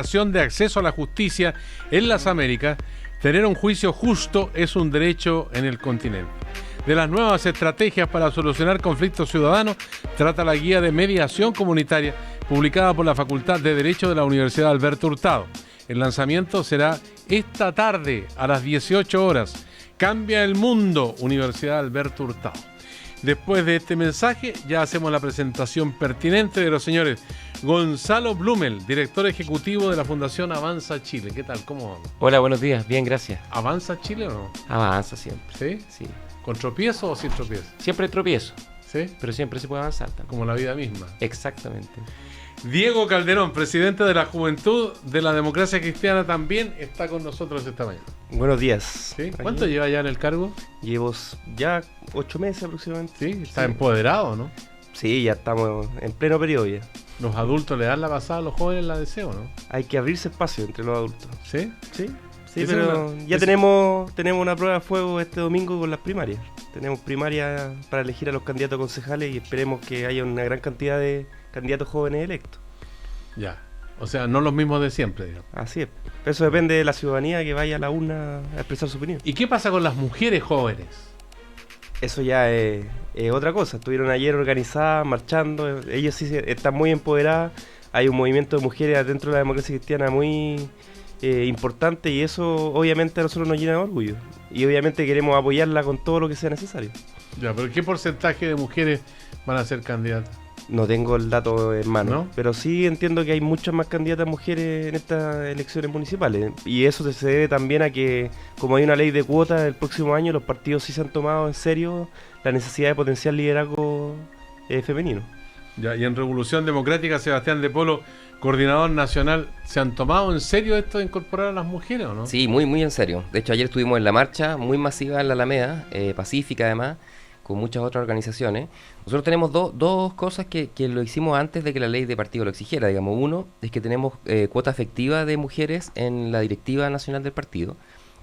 de acceso a la justicia en las Américas, tener un juicio justo es un derecho en el continente. De las nuevas estrategias para solucionar conflictos ciudadanos trata la guía de mediación comunitaria publicada por la Facultad de Derecho de la Universidad Alberto Hurtado. El lanzamiento será esta tarde a las 18 horas. Cambia el mundo, Universidad Alberto Hurtado. Después de este mensaje ya hacemos la presentación pertinente de los señores Gonzalo Blumel, director ejecutivo de la Fundación Avanza Chile. ¿Qué tal? ¿Cómo vamos? Hola, buenos días. Bien, gracias. ¿Avanza Chile o no? Avanza siempre. ¿Sí? Sí. ¿Con tropiezo o sin tropiezo? Siempre hay tropiezo, ¿Sí? pero siempre se puede avanzar también. Como la vida misma. Exactamente. Diego Calderón, presidente de la Juventud de la Democracia Cristiana, también está con nosotros esta mañana. Buenos días. ¿Sí? ¿Cuánto lleva ya en el cargo? Llevo ya 8 meses aproximadamente. ¿Sí? ¿Está empoderado, no? Sí, ya estamos en pleno periodo ya. ¿Los adultos le dan la pasada a los jóvenes la deseo, no? Hay que abrirse espacio entre los adultos. ¿Sí? Sí, Esa pero es una- ya es- tenemos una prueba de fuego este domingo con las primarias. Tenemos primarias para elegir a los candidatos concejales y esperemos que haya una gran cantidad de candidatos jóvenes electos. Ya. O sea, no los mismos de siempre, digamos. Así es. Eso depende de la ciudadanía que vaya a la urna a expresar su opinión. ¿Y qué pasa con las mujeres jóvenes? Eso ya es otra cosa. Estuvieron ayer organizadas, marchando. Ellos sí están muy empoderadas. Hay un movimiento de mujeres dentro de la democracia cristiana muy importante y eso obviamente a nosotros nos llena de orgullo. Y obviamente queremos apoyarla con todo lo que sea necesario. Ya, pero ¿qué porcentaje de mujeres van a ser candidatas? No tengo el dato en mano, ¿No? pero sí entiendo que hay muchas más candidatas mujeres en estas elecciones municipales. Y eso se debe también a que, como hay una ley de cuotas el próximo año, los partidos sí se han tomado en serio la necesidad de potenciar liderazgo femenino. Ya, y en Revolución Democrática, Sebastián de Polo, coordinador nacional, ¿se han tomado en serio esto de incorporar a las mujeres o no? Sí, muy, muy en serio. De hecho, ayer estuvimos en la marcha, muy masiva en la Alameda, pacífica además, con muchas otras organizaciones. Nosotros tenemos dos cosas que lo hicimos antes de que la ley de partido lo exigiera, digamos. Uno, es que tenemos cuota efectiva de mujeres en la directiva nacional del partido.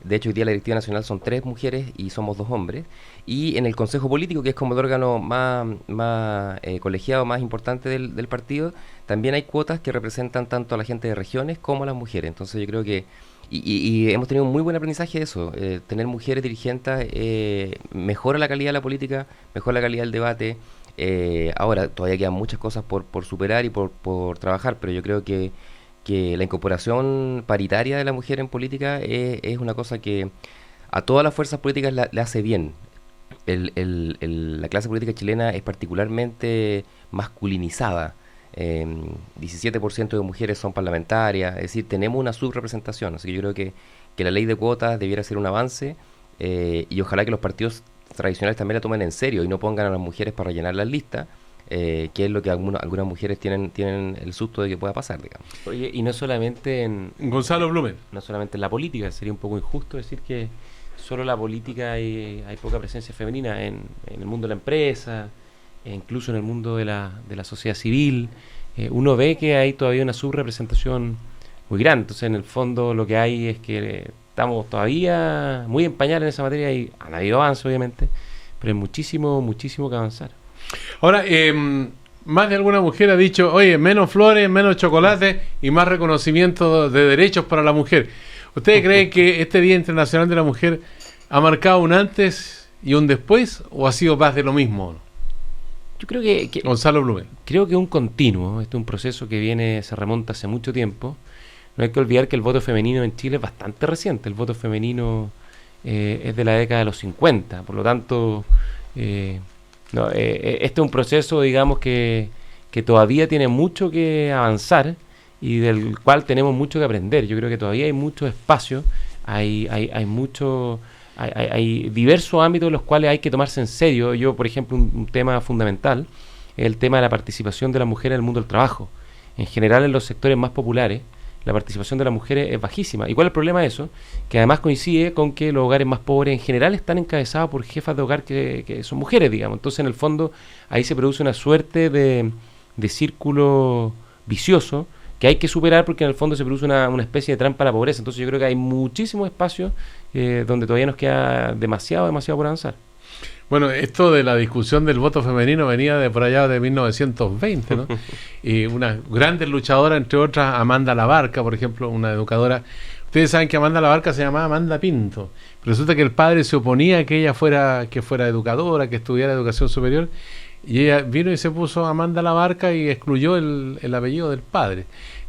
De hecho, hoy día la directiva nacional son 3 mujeres y somos 2 hombres. Y en el Consejo Político, que es como el órgano más colegiado, más importante del partido, también hay cuotas que representan tanto a la gente de regiones como a las mujeres. Entonces yo creo que, y hemos tenido un muy buen aprendizaje de eso. Tener mujeres dirigentes mejora la calidad de la política, mejora la calidad del debate. Ahora, todavía quedan muchas cosas por superar y por trabajar, pero yo creo que la incorporación paritaria de la mujer en política es una cosa que a todas las fuerzas políticas le hace bien. La clase política chilena es particularmente masculinizada. 17% de mujeres son parlamentarias, es decir, tenemos una subrepresentación. Así que yo creo que la ley de cuotas debiera ser un avance y ojalá que los partidos tradicionales también la tomen en serio y no pongan a las mujeres para rellenar las listas. Que es lo que algunas mujeres tienen el susto de que pueda pasar, digamos. Oye, y no solamente Gonzalo Blumel. no solamente en la política, sería un poco injusto decir que solo la política hay poca presencia femenina en el mundo de la empresa, e incluso en el mundo de la sociedad civil. Uno ve que hay todavía una subrepresentación muy grande. Entonces, en el fondo, lo que hay es que estamos todavía muy en pañales en esa materia y han habido avance, obviamente, pero hay muchísimo que avanzar. Ahora, más de alguna mujer ha dicho, oye, menos flores, menos chocolate y más reconocimiento de derechos para la mujer. ¿Ustedes creen que este Día Internacional de la Mujer ha marcado un antes y un después o ha sido más de lo mismo? Yo creo que Gonzalo Blumel. creo que es un continuo, este es un proceso que se remonta hace mucho tiempo. No hay que olvidar que el voto femenino en Chile es bastante reciente. El voto femenino es de la década de los 50, por lo tanto, este es un proceso, digamos, que todavía tiene mucho que avanzar y del cual tenemos mucho que aprender. Yo creo que todavía hay mucho espacio, hay diversos ámbitos en los cuales hay que tomarse en serio. Yo, por ejemplo, un tema fundamental es el tema de la participación de las mujeres en el mundo del trabajo. En general, en los sectores más populares, la participación de las mujeres es bajísima. ¿Y cuál es el problema de eso? Que además coincide con que los hogares más pobres en general están encabezados por jefas de hogar que son mujeres, digamos. Entonces, en el fondo, ahí se produce una suerte de círculo vicioso que hay que superar porque en el fondo se produce una especie de trampa a la pobreza. Entonces yo creo que hay muchísimos espacios donde todavía nos queda demasiado por avanzar. Bueno, esto de la discusión del voto femenino venía de por allá de 1920, ¿no? Y una grande luchadora, entre otras, Amanda Labarca, por ejemplo, una educadora. Ustedes saben que Amanda Labarca se llamaba Amanda Pinto. Pero resulta que el padre se oponía a que ella fuera educadora, que estudiara educación superior, y ella vino y se puso Amanda Labarca y excluyó el apellido del padre.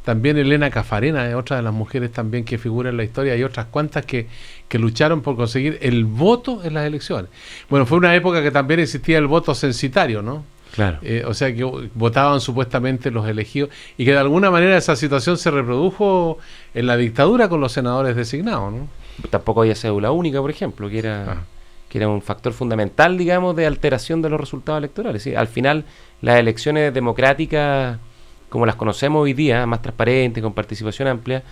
También Elena Cafarena es otra de las mujeres también que figura en la historia. Hay otras cuantas que lucharon por conseguir el voto en las elecciones. Bueno, fue una época que también existía el voto censitario, ¿no? Claro. O sea, que votaban supuestamente los elegidos y que de alguna manera esa situación se reprodujo en la dictadura con los senadores designados, ¿no? Tampoco había cédula única, por ejemplo, que era un factor fundamental, digamos, de alteración de los resultados electorales. ¿Sí? Al final, las elecciones democráticas, como las conocemos hoy día, más transparentes, con participación amplia,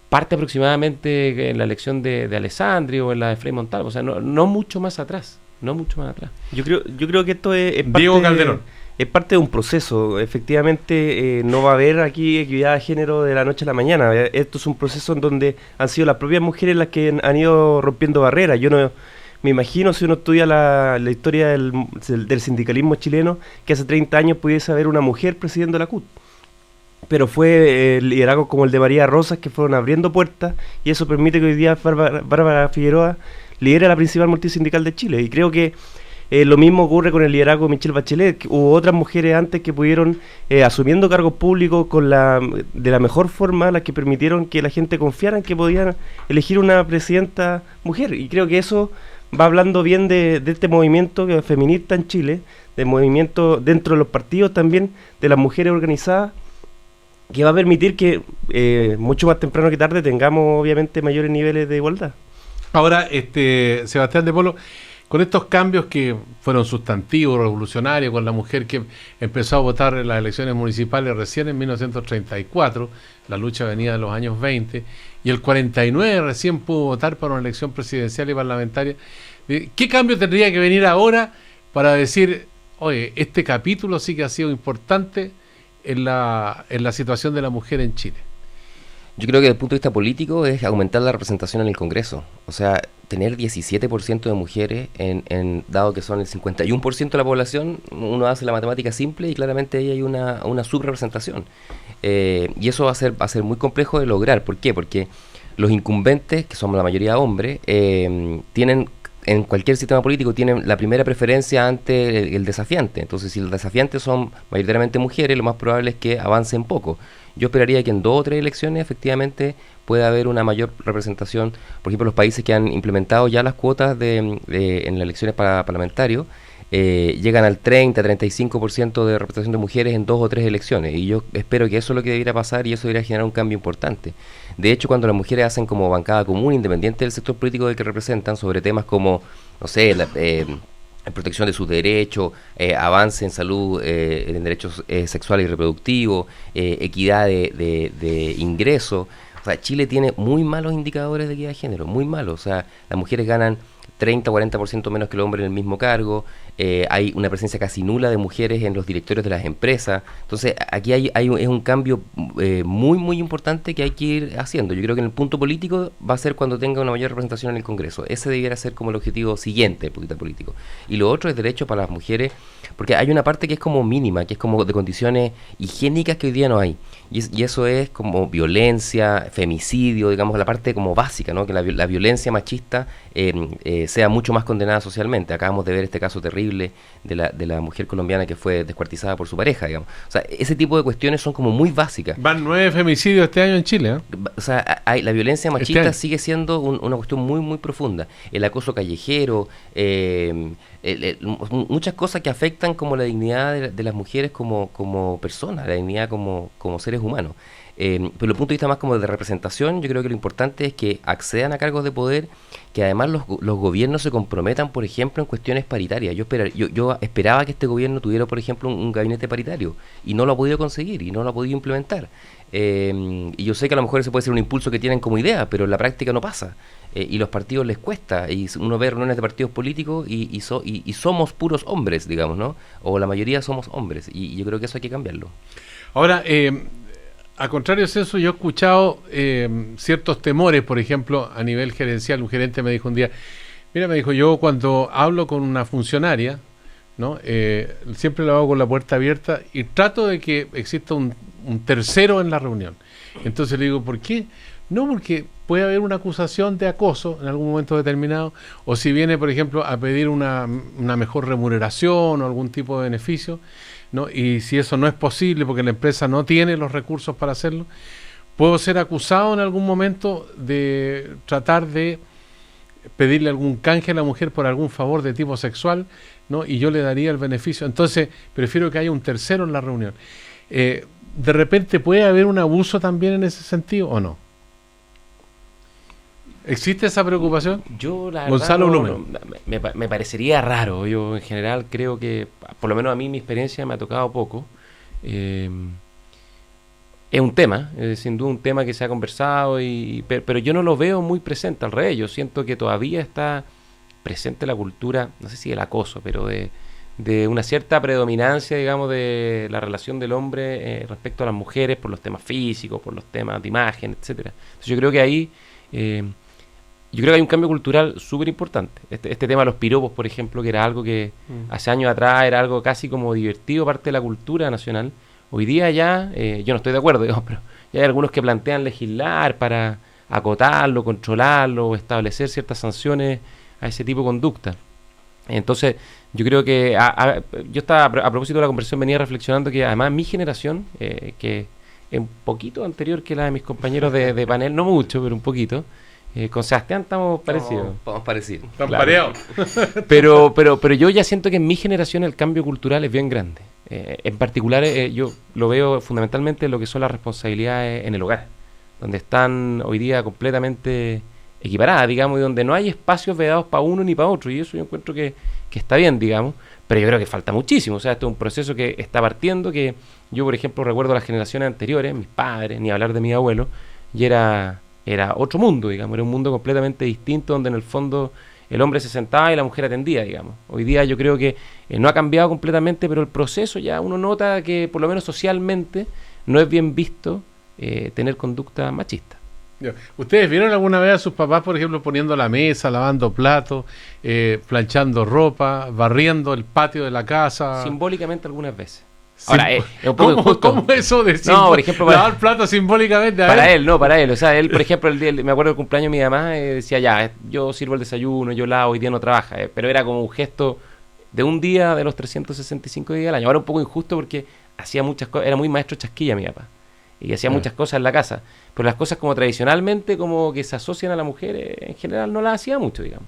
parte aproximadamente en la elección de Alessandri o en la de Frei Montalvo, o sea, no mucho más atrás. Yo creo que esto es parte, Diego Calderón. Es parte de un proceso. Efectivamente, no va a haber aquí equidad de género de la noche a la mañana. Esto es un proceso en donde han sido las propias mujeres las que han ido rompiendo barreras. Yo no me imagino, si uno estudia la historia del sindicalismo chileno, que hace 30 años pudiese haber una mujer presidiendo la CUT. Pero fue liderazgos como el de María Rosas que fueron abriendo puertas, y eso permite que hoy día Bárbara Figueroa lidera la principal multisindical de Chile. Y creo que lo mismo ocurre con el liderazgo de Michelle Bachelet, que hubo otras mujeres antes que pudieron, asumiendo cargos públicos de la mejor forma, las que permitieron que la gente confiara en que podían elegir una presidenta mujer. Y creo que eso va hablando bien de este movimiento feminista en Chile, de movimiento dentro de los partidos también, de las mujeres organizadas, que va a permitir que mucho más temprano que tarde tengamos obviamente mayores niveles de igualdad. Ahora, Sebastián de Polo, con estos cambios que fueron sustantivos, revolucionarios, con la mujer que empezó a votar en las elecciones municipales recién en 1934, la lucha venía de los años 20, y el 49 recién pudo votar para una elección presidencial y parlamentaria. ¿Qué cambio tendría que venir ahora para decir, oye, este capítulo sí que ha sido importante en la situación de la mujer en Chile? Yo creo que desde el punto de vista político es aumentar la representación en el Congreso. O sea, tener 17% de mujeres, dado que son el 51% de la población, uno hace la matemática simple y claramente ahí hay una subrepresentación. Y eso va a ser muy complejo de lograr. ¿Por qué? Porque los incumbentes, que somos la mayoría hombres, tienen, en cualquier sistema político, tienen la primera preferencia ante el desafiante. Entonces, si los desafiantes son mayoritariamente mujeres, lo más probable es que avancen poco. Yo esperaría que en 2 o 3 elecciones efectivamente pueda haber una mayor representación. Por ejemplo, los países que han implementado ya las cuotas en las elecciones parlamentarios llegan al 30-35% de representación de mujeres en 2 o 3 elecciones. Y yo espero que eso es lo que debiera pasar y eso debería generar un cambio importante. De hecho, cuando las mujeres hacen como bancada común, independiente del sector político del que representan, sobre temas como, no sé, la protección de sus derechos, avance en salud, en derechos sexuales y reproductivos, equidad de ingresos. O sea, Chile tiene muy malos indicadores de equidad de género, muy malos. O sea, las mujeres ganan 30 o 40% menos que el hombre en el mismo cargo, hay una presencia casi nula de mujeres en los directorios de las empresas. Entonces, aquí es un cambio muy, muy importante que hay que ir haciendo. Yo creo que en el punto político va a ser cuando tenga una mayor representación en el Congreso. Ese debiera ser como el objetivo siguiente del punto político. Y lo otro es derecho para las mujeres, porque hay una parte que es como mínima, que es como de condiciones higiénicas que hoy día no hay. Y eso es como violencia, femicidio, digamos, la parte como básica, ¿no? Que la violencia machista sea mucho más condenada socialmente. Acabamos de ver este caso terrible de la mujer colombiana que fue descuartizada por su pareja, digamos. O sea, ese tipo de cuestiones son como muy básicas. Van 9 femicidios este año en Chile, ¿eh? O sea, la violencia machista sigue siendo una cuestión muy, muy profunda. El acoso callejero, muchas cosas que afectan como la dignidad de las mujeres como personas, la dignidad como seres humanos. Pero desde el punto de vista más como de representación, yo creo que lo importante es que accedan a cargos de poder, que además los gobiernos se comprometan, por ejemplo, en cuestiones paritarias. Yo esperaba que este gobierno tuviera, por ejemplo, un gabinete paritario, y no lo ha podido conseguir, y no lo ha podido implementar. Y yo sé que a lo mejor ese puede ser un impulso que tienen como idea, pero en la práctica no pasa. Y los partidos les cuesta, y uno ve reuniones de partidos políticos y somos puros hombres, digamos, ¿no? O la mayoría somos hombres, y yo creo que eso hay que cambiarlo. Ahora, a contrario de eso, yo he escuchado ciertos temores, por ejemplo, a nivel gerencial. Un gerente me dijo un día, Mira, me dijo, yo cuando hablo con una funcionaria, ¿no? Siempre lo hago con la puerta abierta y trato de que exista un tercero en la reunión. Entonces le digo, ¿por qué? No, porque puede haber una acusación de acoso en algún momento determinado, o si viene, por ejemplo, a pedir una mejor remuneración o algún tipo de beneficio, ¿no? Y si eso no es posible porque la empresa no tiene los recursos para hacerlo, puedo ser acusado en algún momento de tratar de pedirle algún canje a la mujer por algún favor de tipo sexual, ¿no? Y yo le daría el beneficio. Entonces, prefiero que haya un tercero en la reunión. ¿De repente puede haber un abuso también en ese sentido o no? ¿Existe esa preocupación? Yo, la Gonzalo verdad, Blumen. me parecería raro. Yo, en general, creo que, por lo menos a mí, mi experiencia me ha tocado poco. Es un tema, sin duda un tema que se ha conversado, pero yo no lo veo muy presente. Al revés, yo siento que todavía está presente la cultura, no sé si del acoso, pero de una cierta predominancia, digamos, de la relación del hombre respecto a las mujeres por los temas físicos, por los temas de imagen, etcétera. Entonces yo creo que ahí yo creo que hay un cambio cultural súper importante. Este tema de los piropos, por ejemplo, que era algo que hace años atrás era algo casi como divertido, parte de la cultura nacional. Hoy día ya, yo no estoy de acuerdo, digamos, pero ya hay algunos que plantean legislar para acotarlo, controlarlo, establecer ciertas sanciones a ese tipo de conducta. Entonces, yo creo que yo estaba, a propósito de la conversación, venía reflexionando que además mi generación, que es un poquito anterior que la de mis compañeros de panel, no mucho, pero un poquito, con Sebastián estamos parecidos. Vamos parecidos. Están Claro. pareados. Pero yo ya siento que en mi generación el cambio cultural es bien grande. En particular, yo lo veo fundamentalmente en lo que son las responsabilidades en el hogar, donde están hoy día completamente equiparadas, digamos, y donde no hay espacios vedados para uno ni para otro, y eso yo encuentro que está bien, digamos, pero yo creo que falta muchísimo. O sea, esto es un proceso que está partiendo, que yo, por ejemplo, recuerdo las generaciones anteriores, mis padres, ni hablar de mi abuelo, y era otro mundo, digamos, era un mundo completamente distinto, donde en el fondo el hombre se sentaba y la mujer atendía, digamos. Hoy día yo creo que no ha cambiado completamente, pero el proceso ya uno nota que, por lo menos socialmente, no es bien visto tener conducta machista. ¿Ustedes vieron alguna vez a sus papás, por ejemplo, poniendo la mesa, lavando platos, planchando ropa, barriendo el patio de la casa? Simbólicamente algunas veces. Ahora, es un poco ¿Cómo, injusto. ¿Cómo eso de Por ejemplo, lavar platos simbólicamente? Para él. O sea, él, por ejemplo, me acuerdo del cumpleaños de mi mamá, decía, ya, yo sirvo el desayuno, yo lavo, hoy día no trabaja. Pero era como un gesto de un día de los 365 días del año. Ahora un poco injusto porque hacía muchas cosas, era muy maestro chasquilla mi papá. Y hacía muchas cosas en la casa. Pero las cosas como tradicionalmente, como que se asocian a la mujer, en general no las hacía mucho, digamos.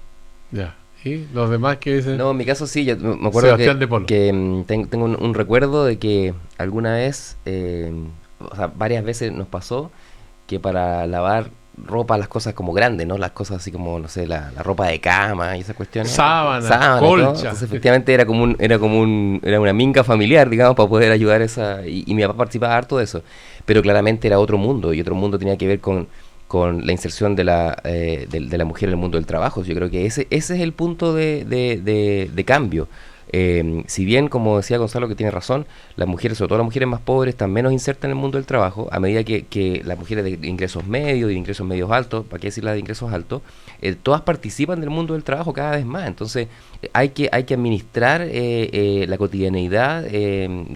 Ya. ¿Y los demás qué dicen? No, en mi caso sí, yo me acuerdo Sebastián de Polo. que tengo un recuerdo de que alguna vez, o sea, varias veces nos pasó que para lavar ropa, las cosas como grandes, ¿no? Las cosas así como, no sé, la ropa de cama y esas cuestiones. Sábana, ¿no? colcha. Entonces, efectivamente era una minga familiar, digamos, para poder ayudar y mi papá participaba harto de eso. Pero claramente era otro mundo, y otro mundo tenía que ver con la inserción de la mujer en el mundo del trabajo. Yo creo que ese es el punto de cambio. Si bien, como decía Gonzalo, que tiene razón, las mujeres, sobre todo las mujeres más pobres, están menos insertas en el mundo del trabajo, a medida que las mujeres de ingresos medios, de ingresos medios altos, ¿para qué decir las de ingresos altos? Todas participan del mundo del trabajo cada vez más. Entonces hay que administrar la cotidianeidad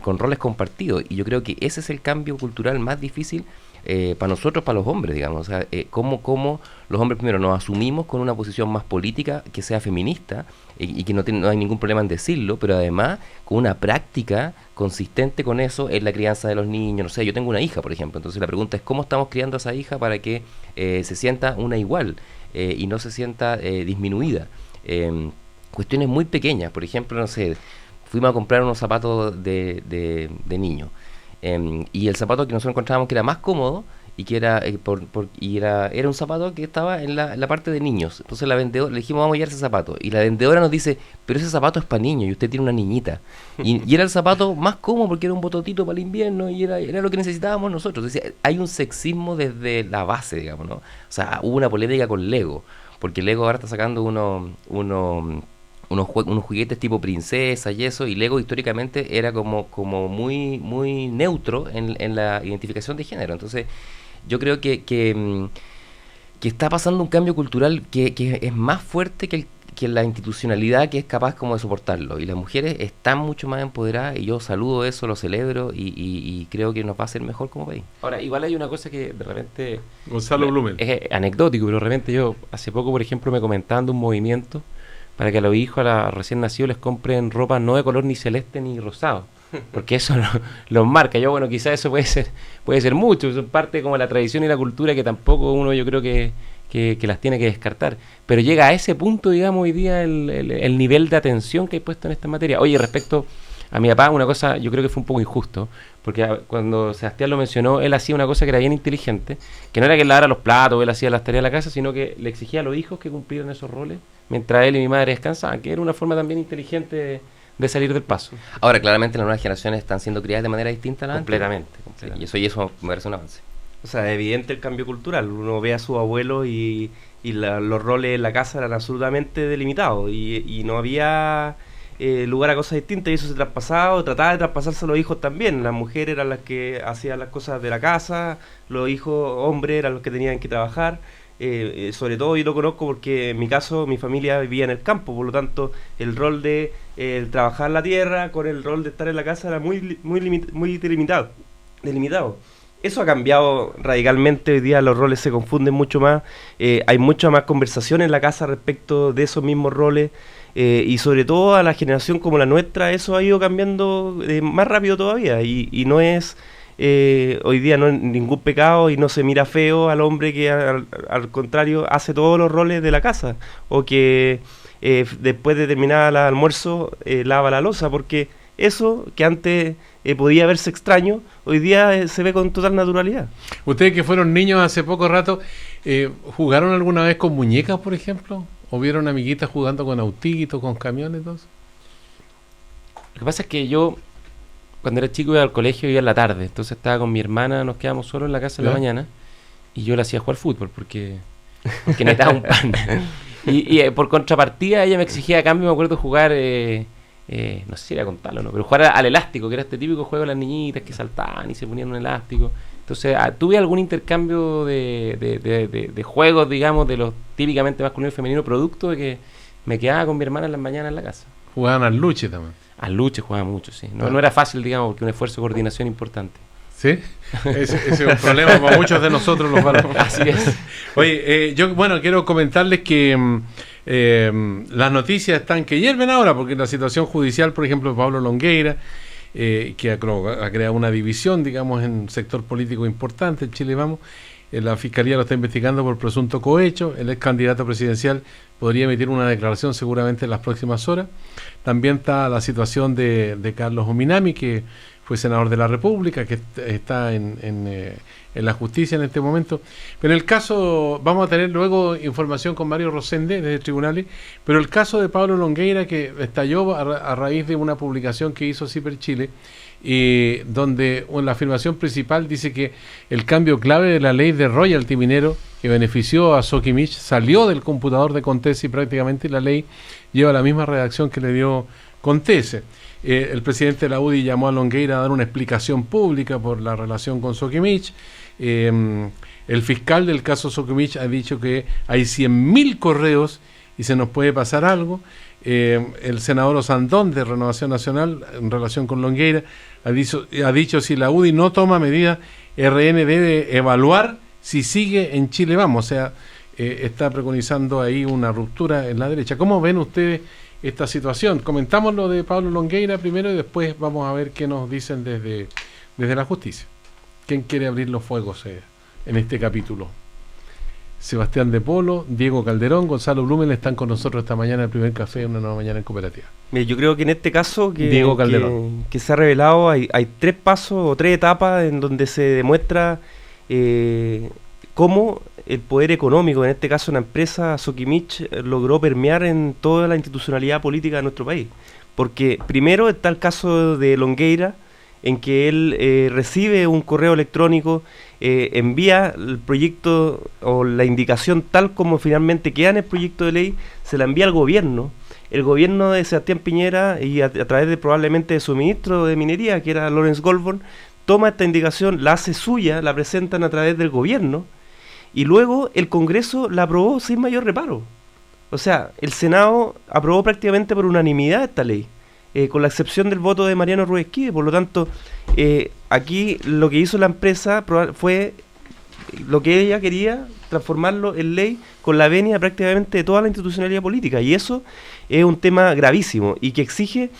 con roles compartidos, y yo creo que ese es el cambio cultural más difícil para nosotros, para los hombres, digamos. O sea, cómo los hombres primero nos asumimos con una posición más política que sea feminista, y que no hay ningún problema en decirlo, pero además con una práctica consistente con eso en la crianza de los niños. No sé, yo tengo una hija, por ejemplo, entonces la pregunta es cómo estamos criando a esa hija para que se sienta una igual y no se sienta disminuida. Cuestiones muy pequeñas, por ejemplo, no sé, fuimos a comprar unos zapatos de niño, y el zapato que nosotros encontrábamos que era más cómodo y que era era un zapato que estaba en la parte de niños. Entonces la vendedora, le dijimos, vamos a llevar ese zapato, y la vendedora nos dice, pero ese zapato es para niños y usted tiene una niñita. Y era el zapato más cómodo porque era un bototito para el invierno y era lo que necesitábamos nosotros. Es decir, hay un sexismo desde la base, digamos, ¿no? O sea, hubo una polémica con Lego, porque Lego ahora está sacando unos juguetes tipo princesa y eso, y Lego históricamente era como muy muy neutro en la identificación de género. Entonces yo creo que está pasando un cambio cultural que es más fuerte que que la institucionalidad que es capaz como de soportarlo. Y las mujeres están mucho más empoderadas y yo saludo eso, lo celebro y creo que nos va a hacer mejor como país. Ahora, igual hay una cosa que de repente... Gonzalo Blumen. Es anecdótico, pero de repente yo hace poco, por ejemplo, me comentaban de un movimiento para que a los hijos, a los recién nacidos, les compren ropa no de color ni celeste ni rosado. Porque eso los marca. Yo, bueno, quizás eso puede ser mucho. Eso es parte como la tradición y la cultura que tampoco uno, yo creo que las tiene que descartar. Pero llega a ese punto, digamos, hoy día el nivel de atención que hay puesto en esta materia. Oye, respecto a mi papá, una cosa yo creo que fue un poco injusto, porque cuando Sebastián lo mencionó, él hacía una cosa que era bien inteligente, que no era que él lavara los platos, él hacía las tareas de la casa, sino que le exigía a los hijos que cumplieran esos roles, mientras él y mi madre descansaban, que era una forma también inteligente de salir del paso. Ahora, claramente las nuevas generaciones están siendo criadas de manera distinta a las Completamente. Sí, y eso me parece un avance. O sea, es evidente el cambio cultural. Uno ve a sus abuelos y los roles en la casa eran absolutamente delimitados y no había lugar a cosas distintas, y eso se traspasaba, trataba de traspasarse a los hijos también. Las mujeres eran las que hacían las cosas de la casa, los hijos hombres eran los que tenían que trabajar. Sobre todo yo lo conozco porque en mi caso mi familia vivía en el campo, por lo tanto el rol de trabajar la tierra con el rol de estar en la casa era muy delimitado. Eso ha cambiado radicalmente. Hoy día los roles se confunden mucho más, hay mucha más conversación en la casa respecto de esos mismos roles, y sobre todo a la generación como la nuestra eso ha ido cambiando más rápido todavía, y no es hoy día no es ningún pecado y no se mira feo al hombre que al contrario hace todos los roles de la casa, o que después de terminar el almuerzo lava la loza, porque eso que antes podía verse extraño, hoy día se ve con total naturalidad. Ustedes que fueron niños hace poco rato, ¿jugaron alguna vez con muñecas, por ejemplo? ¿O vieron amiguitas jugando con autitos, con camiones y todo eso? Lo que pasa es que yo, cuando era chico, iba al colegio, iba en la tarde, entonces estaba con mi hermana, nos quedábamos solos en la casa en la mañana, y yo le hacía jugar fútbol porque necesitaba un pan. y por contrapartida ella me exigía a cambio, me acuerdo, jugar, no sé si era con tal o no, pero jugar al elástico, que era este típico juego de las niñitas que saltaban y se ponían un elástico. Entonces tuve algún intercambio de juegos, digamos, de los típicamente masculino y femenino, producto de que me quedaba con mi hermana en las mañanas en la casa. Jugaban al luche también. Al luche jugaba mucho, sí. No era fácil, digamos, porque un esfuerzo de coordinación importante. ¿Sí? Ese es un problema para muchos de nosotros los varones. Así es. Oye, yo quiero comentarles que las noticias están que hierven ahora, porque la situación judicial, por ejemplo, de Pablo Longueira, que ha creado una división, digamos, en un sector político importante en Chile Vamos. La Fiscalía lo está investigando por presunto cohecho. El ex candidato presidencial podría emitir una declaración seguramente en las próximas horas. También está la situación de Carlos Ominami, que fue senador de la República, que está en la justicia en este momento. Pero en el caso, vamos a tener luego información con Mario Rosende desde tribunales, pero el caso de Pablo Longueira, que estalló a raíz de una publicación que hizo Ciper Chile, donde la afirmación principal dice que el cambio clave de la ley de royalty minero que benefició a Sokimich salió del computador de Contese, y prácticamente la ley lleva la misma redacción que le dio Contese. El presidente de la UDI llamó a Longueira a dar una explicación pública por la relación con Sokimich. El fiscal del caso Sokimich ha dicho que hay 100.000 correos y se nos puede pasar algo. El senador Osandón de Renovación Nacional, en relación con Longueira, ha dicho si la UDI no toma medidas, RN debe evaluar si sigue en Chile Vamos. O sea, está preconizando ahí una ruptura en la derecha. ¿Cómo ven ustedes esta situación? Comentamos lo de Pablo Longueira primero y después vamos a ver qué nos dicen desde la justicia. ¿Quién quiere abrir los fuegos en este capítulo? Sebastián de Polo, Diego Calderón, Gonzalo Blumen están con nosotros esta mañana en el primer café, una nueva mañana en Cooperativa. Yo creo que en este caso Diego Calderón, que se ha revelado, hay 3 pasos o 3 etapas en donde se demuestra cómo el poder económico, en este caso una empresa, Sokimich, logró permear en toda la institucionalidad política de nuestro país. Porque primero está el caso de Longueira, en que él recibe un correo electrónico, envía el proyecto o la indicación tal como finalmente queda en el proyecto de ley, se la envía al gobierno. El gobierno de Sebastián Piñera, y a través de probablemente de su ministro de Minería, que era Lawrence Goldborn, toma esta indicación, la hace suya, la presentan a través del gobierno, y luego el Congreso la aprobó sin mayor reparo. O sea, el Senado aprobó prácticamente por unanimidad esta ley, con la excepción del voto de Mariano Ruiz-Esquide. Por lo tanto, aquí lo que hizo la empresa fue lo que ella quería, transformarlo en ley con la venia prácticamente de toda la institucionalidad política. Y eso es un tema gravísimo y que exige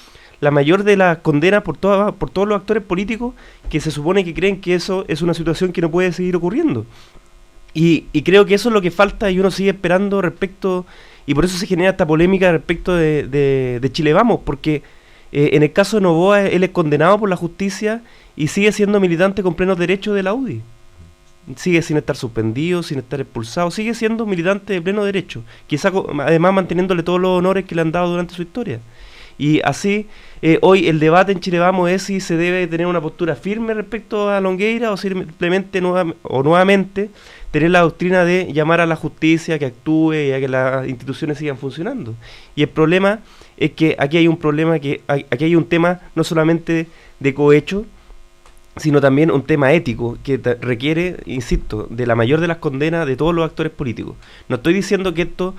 la mayor de las condenas por todos los actores políticos que se supone que creen que eso es una situación que no puede seguir ocurriendo. Y creo que eso es lo que falta y uno sigue esperando respecto, y por eso se genera esta polémica respecto de Chile Vamos, porque en el caso de Noboa él es condenado por la justicia y sigue siendo militante con plenos derechos de la UDI. Sigue sin estar suspendido, sin estar expulsado, sigue siendo militante de pleno derecho, quizá además manteniéndole todos los honores que le han dado durante su historia. Y así, hoy el debate en Chile Vamos es si se debe tener una postura firme respecto a Longueira o simplemente nuevamente tener la doctrina de llamar a la justicia que actúe y a que las instituciones sigan funcionando. Y el problema es que aquí hay un problema, aquí hay un tema no solamente de cohecho, sino también un tema ético que requiere, insisto, de la mayor de las condenas de todos los actores políticos. No estoy diciendo que esto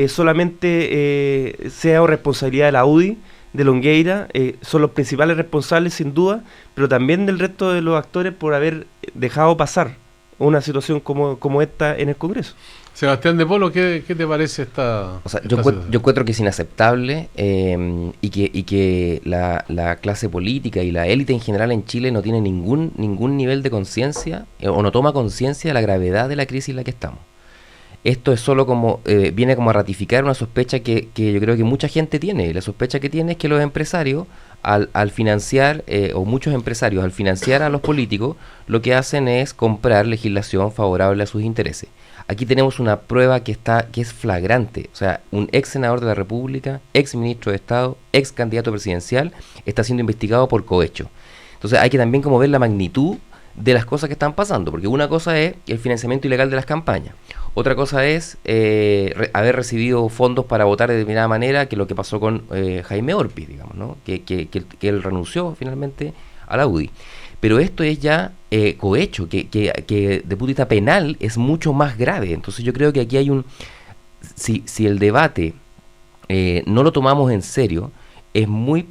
solamente sea responsabilidad de la UDI, de Longueira, son los principales responsables sin duda, pero también del resto de los actores por haber dejado pasar una situación como esta en el Congreso. Sebastián de Polo, ¿qué te parece esta? O sea, yo encuentro que es inaceptable y que la clase política y la élite en general en Chile no tiene ningún nivel de conciencia o no toma conciencia de la gravedad de la crisis en la que estamos. Esto es solo como viene como a ratificar una sospecha que yo creo que mucha gente tiene. Y la sospecha que tiene es que los empresarios, al financiar, o muchos empresarios, al financiar a los políticos, lo que hacen es comprar legislación favorable a sus intereses. Aquí tenemos una prueba que es flagrante. O sea, un ex senador de la República, ex ministro de Estado, ex candidato presidencial, está siendo investigado por cohecho. Entonces hay que también como ver la magnitud de las cosas que están pasando, porque una cosa es el financiamiento ilegal de las campañas, otra cosa es haber recibido fondos para votar de determinada manera, que es lo que pasó con Jaime Orpiz, digamos, ¿no? Que él renunció finalmente a la UDI. Pero esto es ya cohecho, que de punto de vista penal es mucho más grave. Entonces yo creo que aquí hay si el debate no lo tomamos en serio, es muy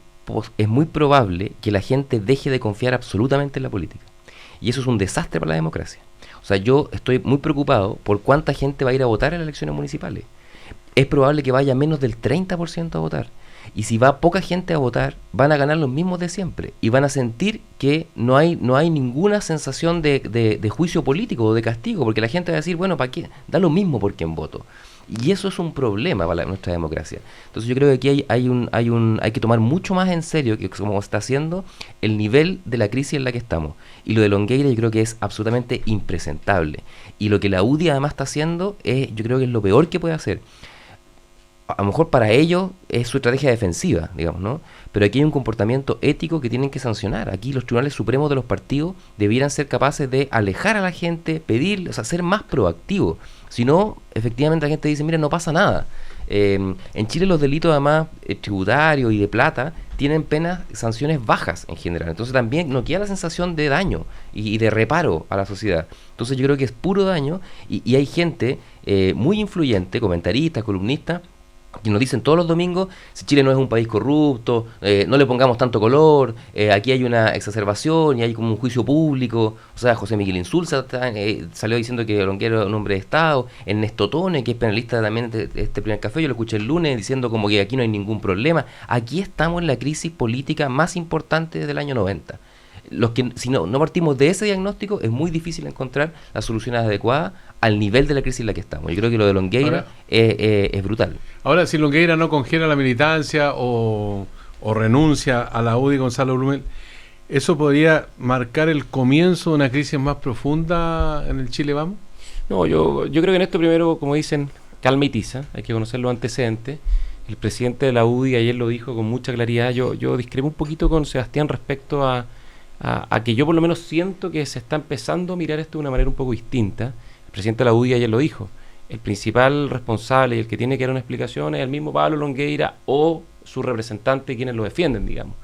probable que la gente deje de confiar absolutamente en la política. Y eso es un desastre para la democracia. O sea, yo estoy muy preocupado por cuánta gente va a ir a votar en las elecciones municipales. Es probable que vaya menos del 30% a votar. Y si va poca gente a votar, van a ganar los mismos de siempre. Y van a sentir que no hay ninguna sensación de juicio político o de castigo, porque la gente va a decir, bueno, ¿para qué? Da lo mismo por quién voto. Y eso es un problema para nuestra democracia. Entonces yo creo que aquí hay que tomar mucho más en serio, que como está haciendo, el nivel de la crisis en la que estamos. Y lo de Longueira yo creo que es absolutamente impresentable. Y lo que la UDI además está haciendo, yo creo que es lo peor que puede hacer. A lo mejor para ellos es su estrategia defensiva, digamos, ¿no? Pero aquí hay un comportamiento ético que tienen que sancionar. Aquí los tribunales supremos de los partidos debieran ser capaces de alejar a la gente, pedir, o sea, ser más proactivos. Si no, efectivamente la gente dice, mira, no pasa nada. En Chile los delitos además tributarios y de plata tienen penas, sanciones bajas en general. Entonces también no queda la sensación de daño y de reparo a la sociedad. Entonces yo creo que es puro daño y hay gente muy influyente, comentaristas, columnistas, que nos dicen todos los domingos, si Chile no es un país corrupto, no le pongamos tanto color, aquí hay una exacerbación y hay como un juicio público. O sea, José Miguel Insulza salió diciendo que Longueira era un hombre de Estado. Ernesto Tone, que es penalista también de este Primer Café, yo lo escuché el lunes diciendo como que aquí no hay ningún problema. Aquí estamos en la crisis política más importante desde el año 90. Si no partimos de ese diagnóstico, es muy difícil encontrar las soluciones adecuadas al nivel de la crisis en la que estamos. Yo creo que lo de Longueira es brutal. Ahora, si Longueira no congela la militancia o renuncia a la UDI, Gonzalo Blumel, ¿eso podría marcar el comienzo de una crisis más profunda en el Chile Vamos? No, yo creo que en esto primero, como dicen, calma y tiza, hay que conocer los antecedentes. El presidente de la UDI ayer lo dijo con mucha claridad. Yo discrepo un poquito con Sebastián respecto a que yo por lo menos siento que se está empezando a mirar esto de una manera un poco distinta. El presidente de la UDI ayer lo dijo. El principal responsable y el que tiene que dar una explicación es el mismo Pablo Longueira o su representante, quienes lo defienden, digamos.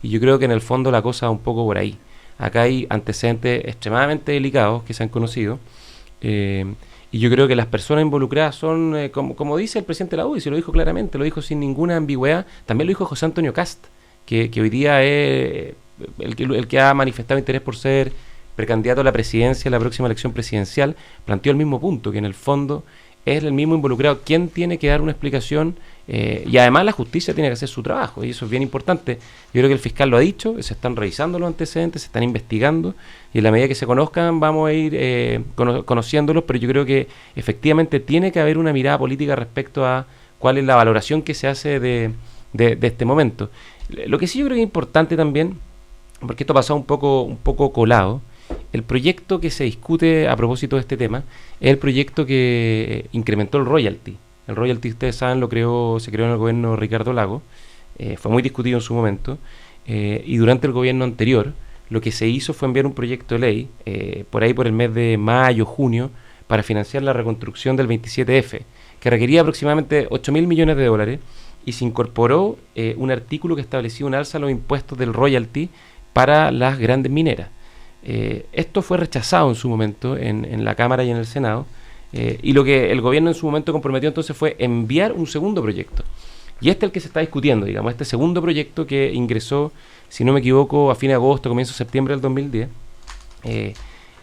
Y yo creo que en el fondo la cosa va un poco por ahí. Acá hay antecedentes extremadamente delicados que se han conocido. Y yo creo que las personas involucradas son, como dice el presidente de la UDI, se lo dijo claramente, lo dijo sin ninguna ambigüedad. También lo dijo José Antonio Cast, que hoy día es el que ha manifestado interés por ser precandidato a la presidencia en la próxima elección presidencial. Planteó el mismo punto, que en el fondo es el mismo involucrado quien tiene que dar una explicación, y además la justicia tiene que hacer su trabajo, y eso es bien importante. Yo creo que el fiscal lo ha dicho, se están revisando los antecedentes, se están investigando, y en la medida que se conozcan vamos a ir conociéndolos, pero yo creo que efectivamente tiene que haber una mirada política respecto a cuál es la valoración que se hace de este momento. Lo que sí yo creo que es importante también, porque esto ha pasado un poco colado, el proyecto que se discute a propósito de este tema es el proyecto que incrementó el royalty. El royalty, ustedes saben, se creó en el gobierno de Ricardo Lagos, fue muy discutido en su momento, y durante el gobierno anterior lo que se hizo fue enviar un proyecto de ley, por el mes de mayo, junio, para financiar la reconstrucción del 27F, que requería aproximadamente 8.000 millones de dólares, y se incorporó un artículo que establecía un alza a los impuestos del royalty para las grandes mineras. Esto fue rechazado en su momento en la Cámara y en el Senado, y lo que el gobierno en su momento comprometió entonces fue enviar un segundo proyecto, y este es el que se está discutiendo, digamos, este segundo proyecto que ingresó, si no me equivoco, a fin de agosto, comienzo de septiembre del 2010,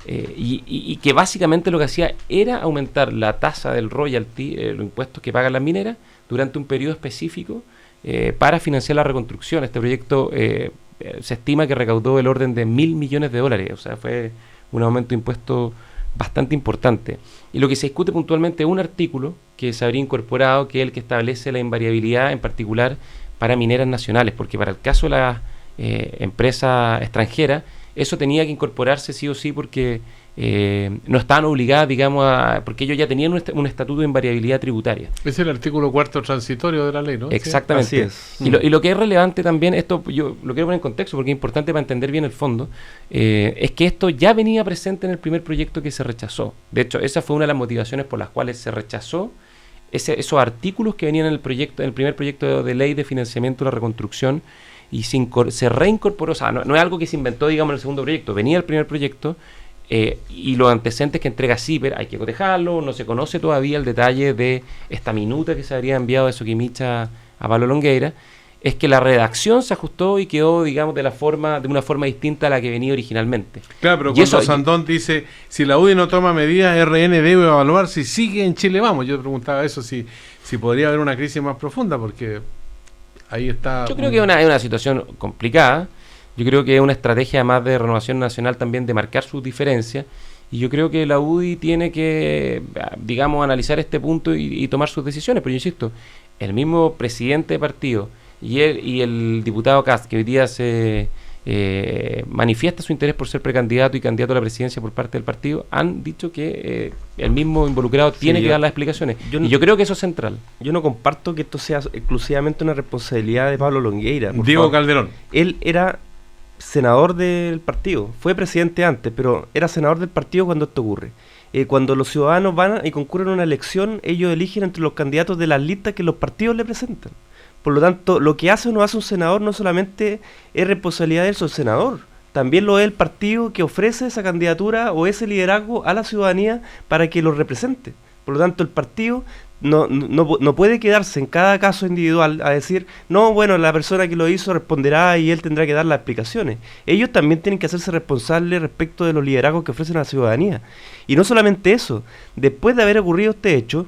y que básicamente lo que hacía era aumentar la tasa del royalty, los impuestos que pagan las mineras, durante un periodo específico para financiar la reconstrucción. Este proyecto se estima que recaudó el orden de 1.000 millones de dólares, o sea, fue un aumento de impuestos bastante importante. Y lo que se discute puntualmente es un artículo que se habría incorporado, que es el que establece la invariabilidad, en particular para mineras nacionales, porque para el caso de las empresas extranjeras, eso tenía que incorporarse sí o sí, porque no estaban obligadas, digamos, porque ellos ya tenían un estatuto de invariabilidad tributaria. Es el artículo 4º transitorio de la ley, ¿no? Exactamente. Sí, así es. Y lo que es relevante también, esto yo lo quiero poner en contexto porque es importante para entender bien el fondo, es que esto ya venía presente en el primer proyecto que se rechazó. De hecho, esa fue una de las motivaciones por las cuales se rechazó esos artículos que venían en el primer proyecto de ley de financiamiento de la reconstrucción, y se reincorporó. O sea, no es algo que se inventó, digamos, en el segundo proyecto, venía el primer proyecto, y los antecedentes que entrega CIPER hay que cotejarlo, no se conoce todavía el detalle de esta minuta que se habría enviado de Soquimicha a Pablo Longueira. Es que la redacción se ajustó y quedó, digamos, de una forma distinta a la que venía originalmente. Claro, pero y cuando Sandón dice, si la UDI no toma medidas, RN debe evaluar si sigue en Chile Vamos. Yo preguntaba eso, si podría haber una crisis más profunda, porque ahí está. Yo creo que es una situación complicada. Yo creo que es una estrategia, además de Renovación Nacional, también de marcar sus diferencias, y yo creo que la UDI tiene que, digamos, analizar este punto y tomar sus decisiones. Pero yo insisto, el mismo presidente de partido y el diputado Cast, que hoy día se manifiesta su interés por ser precandidato y candidato a la presidencia por parte del partido, han dicho que el mismo involucrado tiene que dar las explicaciones. Y yo creo que eso es central. Yo no comparto que esto sea exclusivamente una responsabilidad de Pablo Longueira. Diego Calderón. Él era senador del partido, fue presidente antes, pero era senador del partido cuando esto ocurre. Cuando los ciudadanos van y concurren a una elección, ellos eligen entre los candidatos de las listas que los partidos le presentan. Por lo tanto, lo que hace o no hace un senador no solamente es responsabilidad del senador, también lo es el partido que ofrece esa candidatura o ese liderazgo a la ciudadanía para que lo represente. Por lo tanto, el partido no puede quedarse en cada caso individual a decir, no, bueno, la persona que lo hizo responderá y él tendrá que dar las explicaciones. Ellos también tienen que hacerse responsables respecto de los liderazgos que ofrecen a la ciudadanía. Y no solamente eso, después de haber ocurrido este hecho,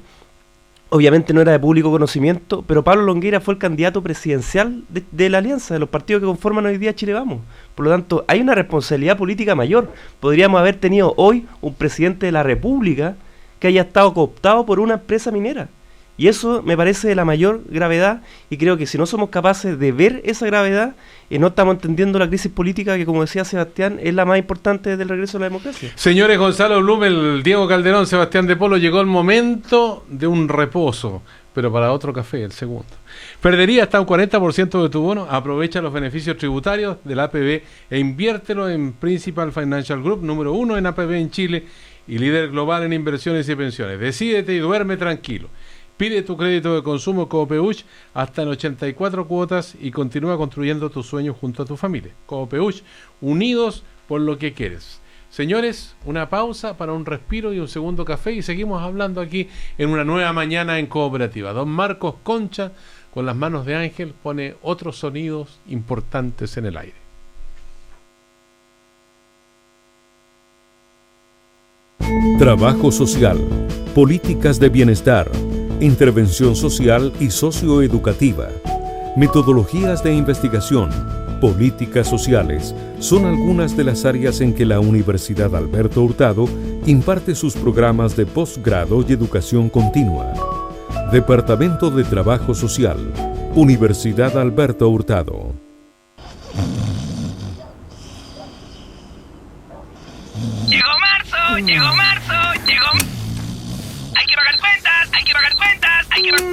obviamente no era de público conocimiento, pero Pablo Longueira fue el candidato presidencial de la alianza, de los partidos que conforman hoy día Chile Vamos. Por lo tanto, hay una responsabilidad política mayor. Podríamos haber tenido hoy un presidente de la República que haya estado cooptado por una empresa minera. Y eso me parece de la mayor gravedad, y creo que si no somos capaces de ver esa gravedad, no estamos entendiendo la crisis política que, como decía Sebastián, es la más importante desde el regreso a la democracia. Señores, Gonzalo Blumel, Diego Calderón, Sebastián de Polo, llegó el momento de un reposo, pero para otro café, el segundo. Perdería hasta un 40% de tu bono. Aprovecha los beneficios tributarios del APB e inviértelo en Principal Financial Group, número 1 en APB en Chile y líder global en inversiones y pensiones. Decídete y duerme tranquilo. Pide tu crédito de consumo Coopeuch hasta en 84 cuotas y continúa construyendo tus sueños junto a tu familia. Coopeuch, unidos por lo que quieres. Señores, una pausa para un respiro y un segundo café y seguimos hablando aquí en una nueva mañana en Cooperativa. Don Marcos Concha, con las manos de Ángel, pone otros sonidos importantes en el aire. Trabajo social, políticas de bienestar, intervención social y socioeducativa, metodologías de investigación, políticas sociales, son algunas de las áreas en que la Universidad Alberto Hurtado imparte sus programas de posgrado y educación continua. Departamento de Trabajo Social, Universidad Alberto Hurtado. Llegó marzo, llegó marzo, llegó... Hay que pagar cuentas, hay que pagar cuentas, hay que pagar...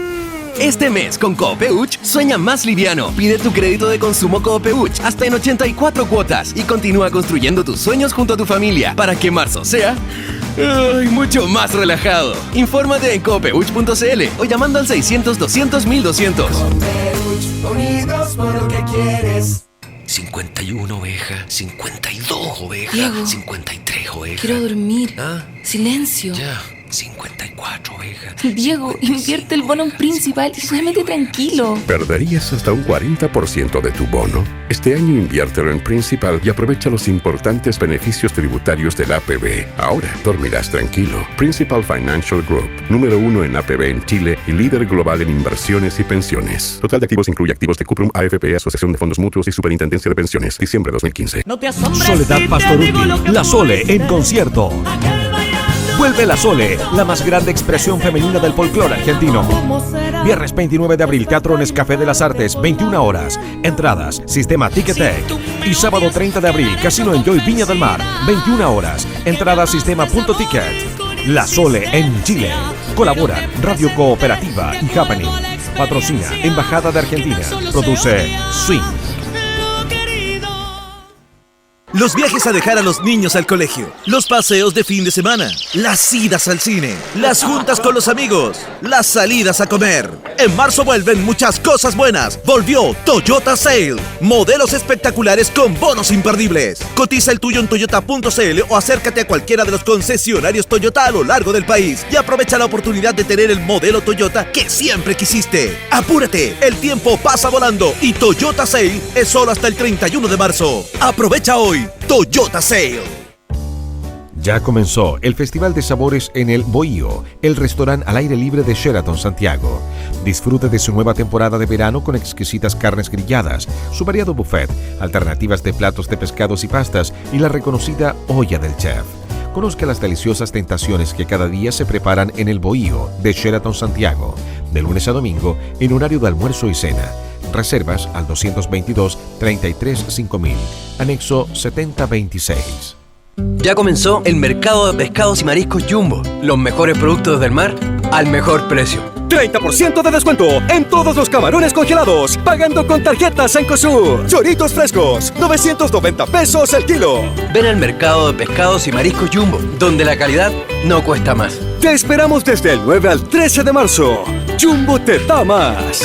Este mes con Coopeuch sueña más liviano. Pide tu crédito de consumo Coopeuch hasta en 84 cuotas y continúa construyendo tus sueños junto a tu familia para que marzo sea mucho más relajado. Infórmate en coopeuch.cl o llamando al 600-200-1200. Coopeuch, unidos por lo que quieres. 51 ovejas, 52 ovejas, Diego, 53 ovejas. Quiero dormir. ¿Ah? Silencio. Ya, 54 ovejas. Diego, 55. invierte el bono principal y duérmete tranquilo. ¿Perderías hasta un 40% de tu bono? Este año inviértelo en Principal y aprovecha los importantes beneficios tributarios del APB. Ahora dormirás tranquilo. Principal Financial Group, número 1 en APB en Chile y líder global en inversiones y pensiones. Total de activos incluye activos de Cuprum, AFP, Asociación de Fondos Mutuos y Superintendencia de Pensiones. Diciembre 2015. No te asombres. Soledad Pastoruti, La Sole en concierto. Vuelve La Sole, la más grande expresión femenina del folclore argentino. Viernes 29 de abril, Teatro Nescafé de las Artes, 21 horas. Entradas, Sistema Ticketek. Y sábado 30 de abril, Casino Enjoy Viña del Mar, 21 horas. Entradas, Sistema Punto Ticket. La Sole en Chile. Colaboran Radio Cooperativa y Happening. Patrocina Embajada de Argentina. Produce Swing. Los viajes a dejar a los niños al colegio, los paseos de fin de semana, las idas al cine, las juntas con los amigos, las salidas a comer. En marzo vuelven muchas cosas buenas. Volvió Toyota Sale. Modelos espectaculares con bonos imperdibles. Cotiza el tuyo en toyota.cl o acércate a cualquiera de los concesionarios Toyota a lo largo del país y aprovecha la oportunidad de tener el modelo Toyota que siempre quisiste. Apúrate, el tiempo pasa volando y Toyota Sale es solo hasta el 31 de marzo. Aprovecha hoy Toyota Sale. Ya comenzó el Festival de Sabores en el Bohío, el restaurante al aire libre de Sheraton Santiago. Disfrute de su nueva temporada de verano con exquisitas carnes grilladas, su variado buffet, alternativas de platos de pescados y pastas y la reconocida olla del chef. Conozca las deliciosas tentaciones que cada día se preparan en el Bohío de Sheraton Santiago, de lunes a domingo en horario de almuerzo y cena. Reservas al 222-33-5000, anexo 7026. Ya comenzó el mercado de pescados y mariscos Jumbo. Los mejores productos del mar al mejor precio. 30% de descuento en todos los camarones congelados, pagando con tarjetas Cencosud. Choritos frescos, 990 pesos el kilo. Ven al mercado de pescados y mariscos Jumbo, donde la calidad no cuesta más. Te esperamos desde el 9 al 13 de marzo. Jumbo te da más.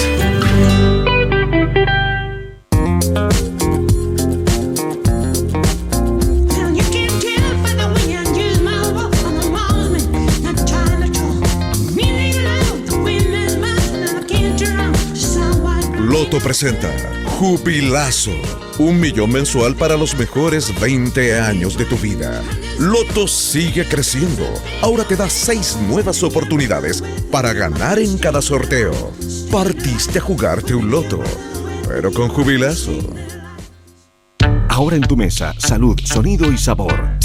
Loto presenta Jubilazo, 1 millón mensual para los mejores 20 años de tu vida. Loto sigue creciendo. Ahora te da 6 nuevas oportunidades para ganar en cada sorteo. Partiste a jugarte un loto, pero con Jubilazo. Ahora en tu mesa, salud, sonido y sabor.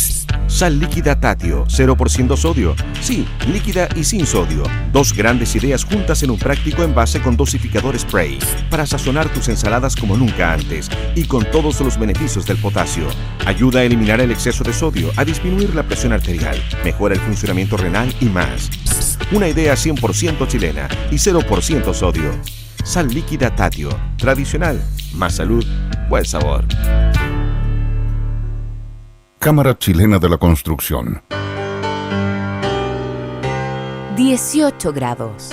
Sal líquida Tatio, 0% sodio. Sí, líquida y sin sodio. 2 grandes ideas juntas en un práctico envase con dosificador spray para sazonar tus ensaladas como nunca antes y con todos los beneficios del potasio. Ayuda a eliminar el exceso de sodio, a disminuir la presión arterial, mejora el funcionamiento renal y más. Una idea 100% chilena y 0% sodio. Sal líquida Tatio, tradicional, más salud, buen sabor. Cámara Chilena de la Construcción. 18 grados.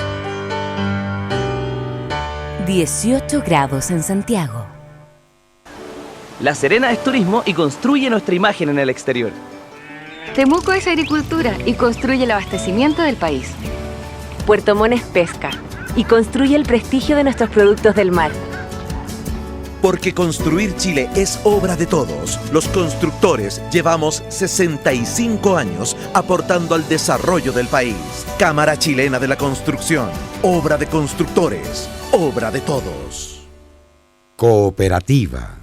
18 grados en Santiago. La Serena es turismo y construye nuestra imagen en el exterior. Temuco es agricultura y construye el abastecimiento del país. Puerto Montt es pesca y construye el prestigio de nuestros productos del mar. Porque construir Chile es obra de todos. Los constructores llevamos 65 años aportando al desarrollo del país. Cámara Chilena de la Construcción. Obra de constructores. Obra de todos. Cooperativa.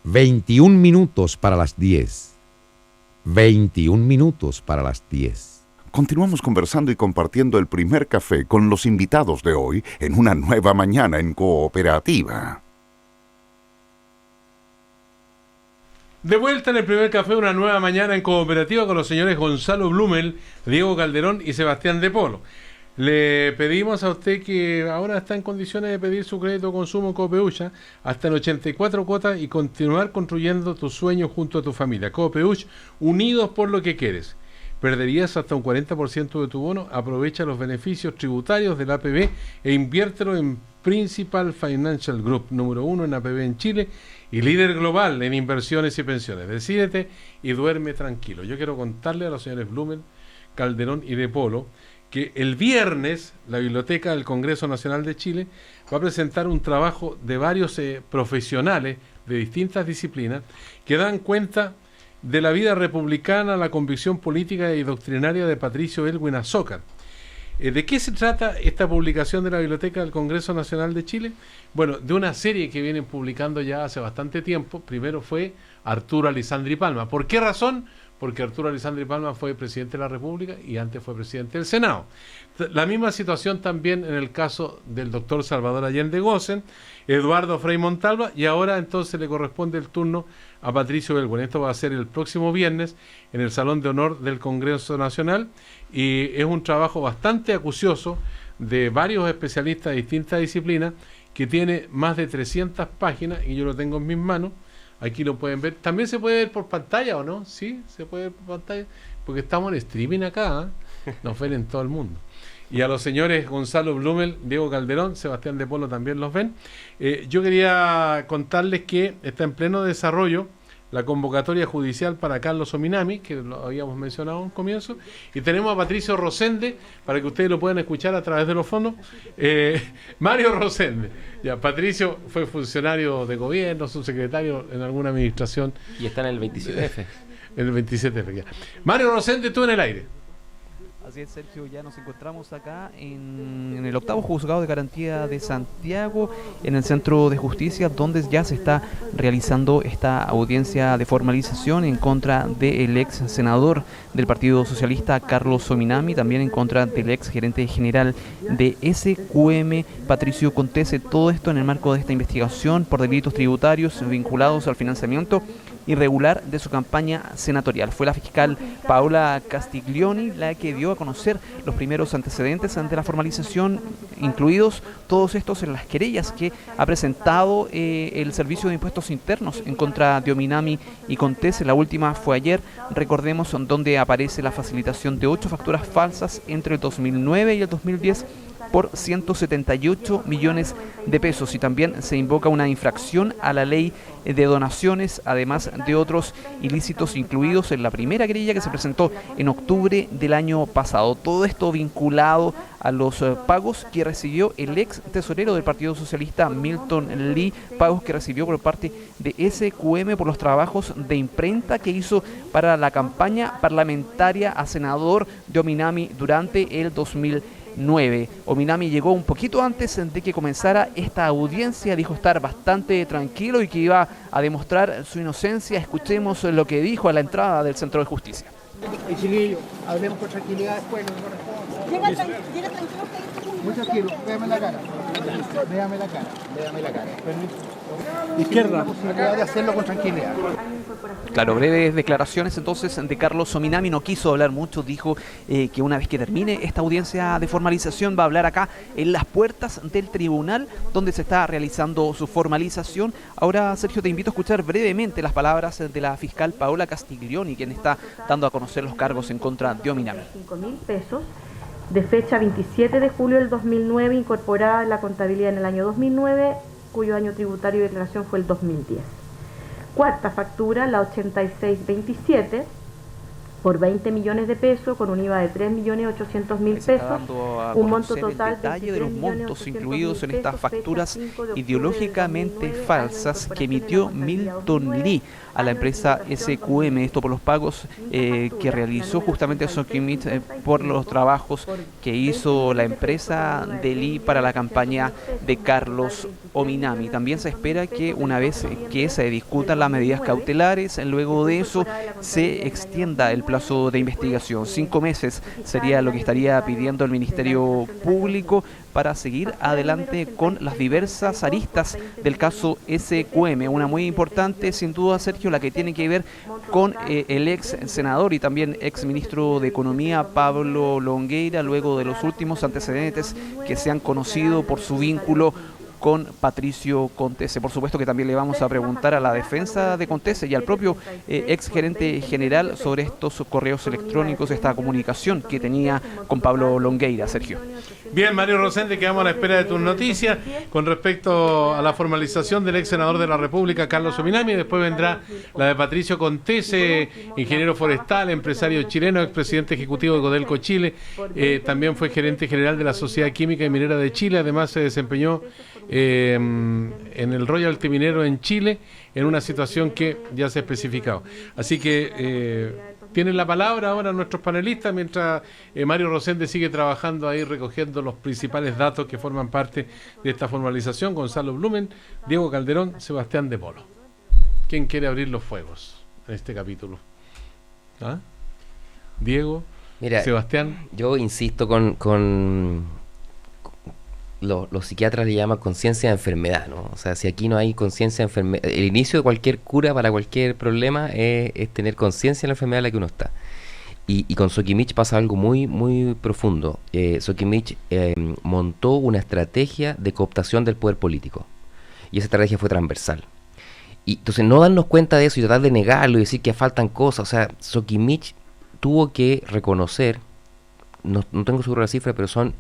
21 minutos para las 10. 21 minutos para las 10. Continuamos conversando y compartiendo el primer café con los invitados de hoy en una nueva mañana en Cooperativa. De vuelta en el primer café, una nueva mañana en Cooperativa con los señores Gonzalo Blumel, Diego Calderón y Sebastián de Polo. Le pedimos a usted que ahora está en condiciones de pedir su crédito de consumo en Copeucha hasta en 84 cuotas y continuar construyendo tus sueños junto a tu familia. Copeuch, unidos por lo que quieres. ¿Perderías hasta un 40% de tu bono? Aprovecha los beneficios tributarios del APB e inviértelo en Principal Financial Group, número 1 en APB en Chile y líder global en inversiones y pensiones. Decídete y duerme tranquilo. Yo quiero contarle a los señores Blumel, Calderón y de Polo que el viernes la Biblioteca del Congreso Nacional de Chile va a presentar un trabajo de varios profesionales de distintas disciplinas que dan cuenta de la vida republicana, la convicción política y doctrinaria de Patricio Elwin Azócar. ¿De qué se trata esta publicación de la Biblioteca del Congreso Nacional de Chile? Bueno, de una serie que vienen publicando ya hace bastante tiempo. Primero fue Arturo Alessandri Palma. ¿Por qué razón? Porque Arturo Alessandri Palma fue presidente de la República y antes fue presidente del Senado. La misma situación también en el caso del doctor Salvador Allende Gossen, Eduardo Frei Montalva, y ahora entonces le corresponde el turno a Patricio Elwin. Esto va a ser el próximo viernes en el Salón de Honor del Congreso Nacional y es un trabajo bastante acucioso de varios especialistas de distintas disciplinas que tiene más de 300 páginas y yo lo tengo en mis manos. Aquí lo pueden ver. También se puede ver por pantalla, ¿o no? Sí, se puede ver por pantalla. Porque estamos en streaming acá, ¿eh? Nos ven en todo el mundo. Y a los señores Gonzalo Blumel, Diego Calderón, Sebastián de Polo también los ven. Yo quería contarles que está en pleno desarrollo la convocatoria judicial para Carlos Ominami, que lo habíamos mencionado en comienzo, y tenemos a Patricio Rosende, para que ustedes lo puedan escuchar a través de los fondos. Mario Rosende, ya, Patricio fue funcionario de gobierno, subsecretario en alguna administración. Y está en el 27F. En el 27F, ya. Mario Rosende, tú en el aire. Así es, Sergio, ya nos encontramos acá en el octavo juzgado de garantía de Santiago, en el Centro de Justicia, donde ya se está realizando esta audiencia de formalización en contra del ex senador del Partido Socialista, Carlos Ominami, también en contra del ex gerente general de SQM, Patricio Contese. Todo esto en el marco de esta investigación por delitos tributarios vinculados al financiamiento irregular de su campaña senatorial. Fue la fiscal Paola Castiglioni la que dio a conocer los primeros antecedentes ante la formalización, incluidos todos estos en las querellas que ha presentado el Servicio de Impuestos Internos en contra de Ominami y Contese. La última fue ayer, recordemos, donde aparece la facilitación de 8 facturas falsas entre el 2009 y el 2010 por 178 millones de pesos, y también se invoca una infracción a la ley de donaciones, además de otros ilícitos incluidos en la primera querella que se presentó en octubre del año pasado. Todo esto vinculado a los pagos que recibió el ex tesorero del Partido Socialista, Milton Lee, pagos que recibió por parte de SQM por los trabajos de imprenta que hizo para la campaña parlamentaria a senador de Ominami durante el 2009. Ominami llegó un poquito antes de que comenzara esta audiencia, dijo estar bastante tranquilo y que iba a demostrar su inocencia. Escuchemos lo que dijo a la entrada del Centro de Justicia. Chiquillo, hablemos con tranquilidad después. Llega tranquilo. Muy tranquilo, véame la cara. Véame la cara. Izquierda. La posibilidad de hacerlo con tranquilidad. Claro, breves declaraciones entonces de Carlos Ominami. No quiso hablar mucho, dijo que una vez que termine esta audiencia de formalización va a hablar acá en las puertas del tribunal donde se está realizando su formalización. Ahora, Sergio, te invito a escuchar brevemente las palabras de la fiscal Paola Castiglioni, quien está dando a conocer los cargos en contra de Ominami. 5.000 pesos de fecha 27 de julio del 2009, incorporada en la contabilidad en el año 2009, cuyo año tributario de declaración fue el 2010. Cuarta factura, la 8627, por 20 millones de pesos, con un IVA de 3.800.000 pesos, un monto total el detalle de los montos incluidos en estas facturas ideológicamente falsas que emitió Milton Lee a la empresa SQM, esto por los pagos que realizó justamente Sokimich por los trabajos que hizo la empresa de Lee para la campaña de Carlos Ominami. También se espera que una vez que se discutan las medidas cautelares, luego de eso se extienda el plazo de investigación. 5 meses sería lo que estaría pidiendo el Ministerio Público para seguir adelante con las diversas aristas del caso SQM. Una muy importante, sin duda, Sergio, la que tiene que ver con el ex senador y también ex ministro de Economía, Pablo Longueira, luego de los últimos antecedentes que se han conocido por su vínculo con Patricio Contese. Por supuesto que también le vamos a preguntar a la defensa de Contese y al propio ex gerente general sobre estos correos electrónicos, esta comunicación que tenía con Pablo Longueira, Sergio. Bien, Mario Rosende, quedamos a la espera de tus noticias con respecto a la formalización del ex senador de la República, Carlos Ominami. Después vendrá la de Patricio Contese, ingeniero forestal, empresario chileno, expresidente ejecutivo de Codelco Chile. También fue gerente general de la Sociedad Química y Minera de Chile. Además se desempeñó en el royalty minero en Chile, en una situación que ya se ha especificado. Así que tienen la palabra ahora nuestros panelistas, mientras Mario Rosende sigue trabajando ahí recogiendo los principales datos que forman parte de esta formalización. Gonzalo Blumen, Diego Calderón, Sebastián de Polo. ¿Quién quiere abrir los fuegos en este capítulo? ¿Ah? Diego, mira, Sebastián. Yo insisto con los psiquiatras le llaman conciencia de enfermedad, ¿no? O sea, si aquí no hay conciencia de enfermedad, el inicio de cualquier cura para cualquier problema es tener conciencia de la enfermedad en la que uno está. Y con Sokimich pasa algo muy, muy profundo. Sokimich montó una estrategia de cooptación del poder político. Y esa estrategia fue transversal. Y entonces no darnos cuenta de eso y tratar de negarlo y decir que faltan cosas. O sea, Sokimich tuvo que reconocer, no tengo seguro la cifra, pero son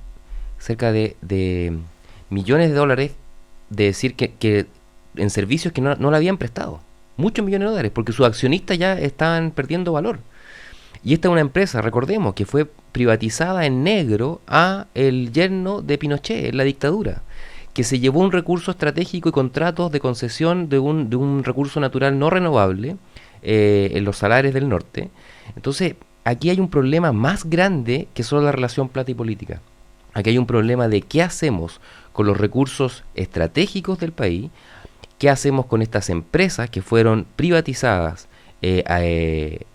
cerca de millones de dólares de decir que en servicios que no le habían prestado. Muchos millones de dólares, porque sus accionistas ya estaban perdiendo valor. Y esta es una empresa, recordemos, que fue privatizada en negro a el yerno de Pinochet en la dictadura, que se llevó un recurso estratégico y contratos de concesión de un recurso natural no renovable en los salares del norte. Entonces, aquí hay un problema más grande que solo la relación plata y política. Aquí hay un problema de qué hacemos con los recursos estratégicos del país, qué hacemos con estas empresas que fueron privatizadas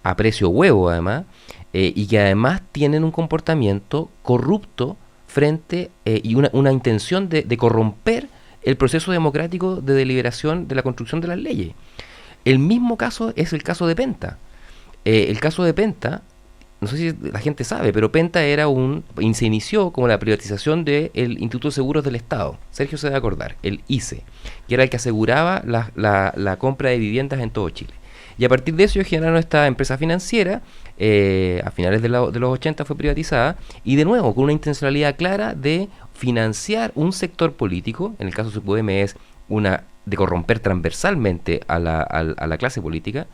a precio huevo además, y que además tienen un comportamiento corrupto frente y una intención de corromper el proceso democrático de deliberación de la construcción de las leyes. El mismo caso es el caso de Penta. El caso de Penta, no sé si la gente sabe, pero Penta se inició como la privatización del Instituto de Seguros del Estado. Sergio se debe acordar, el ICE, que era el que aseguraba la compra de viviendas en todo Chile. Y a partir de eso generaron esta empresa financiera, a finales de los 80 fue privatizada, y de nuevo con una intencionalidad clara de financiar un sector político, en el caso de SQM es de corromper transversalmente a la clase política.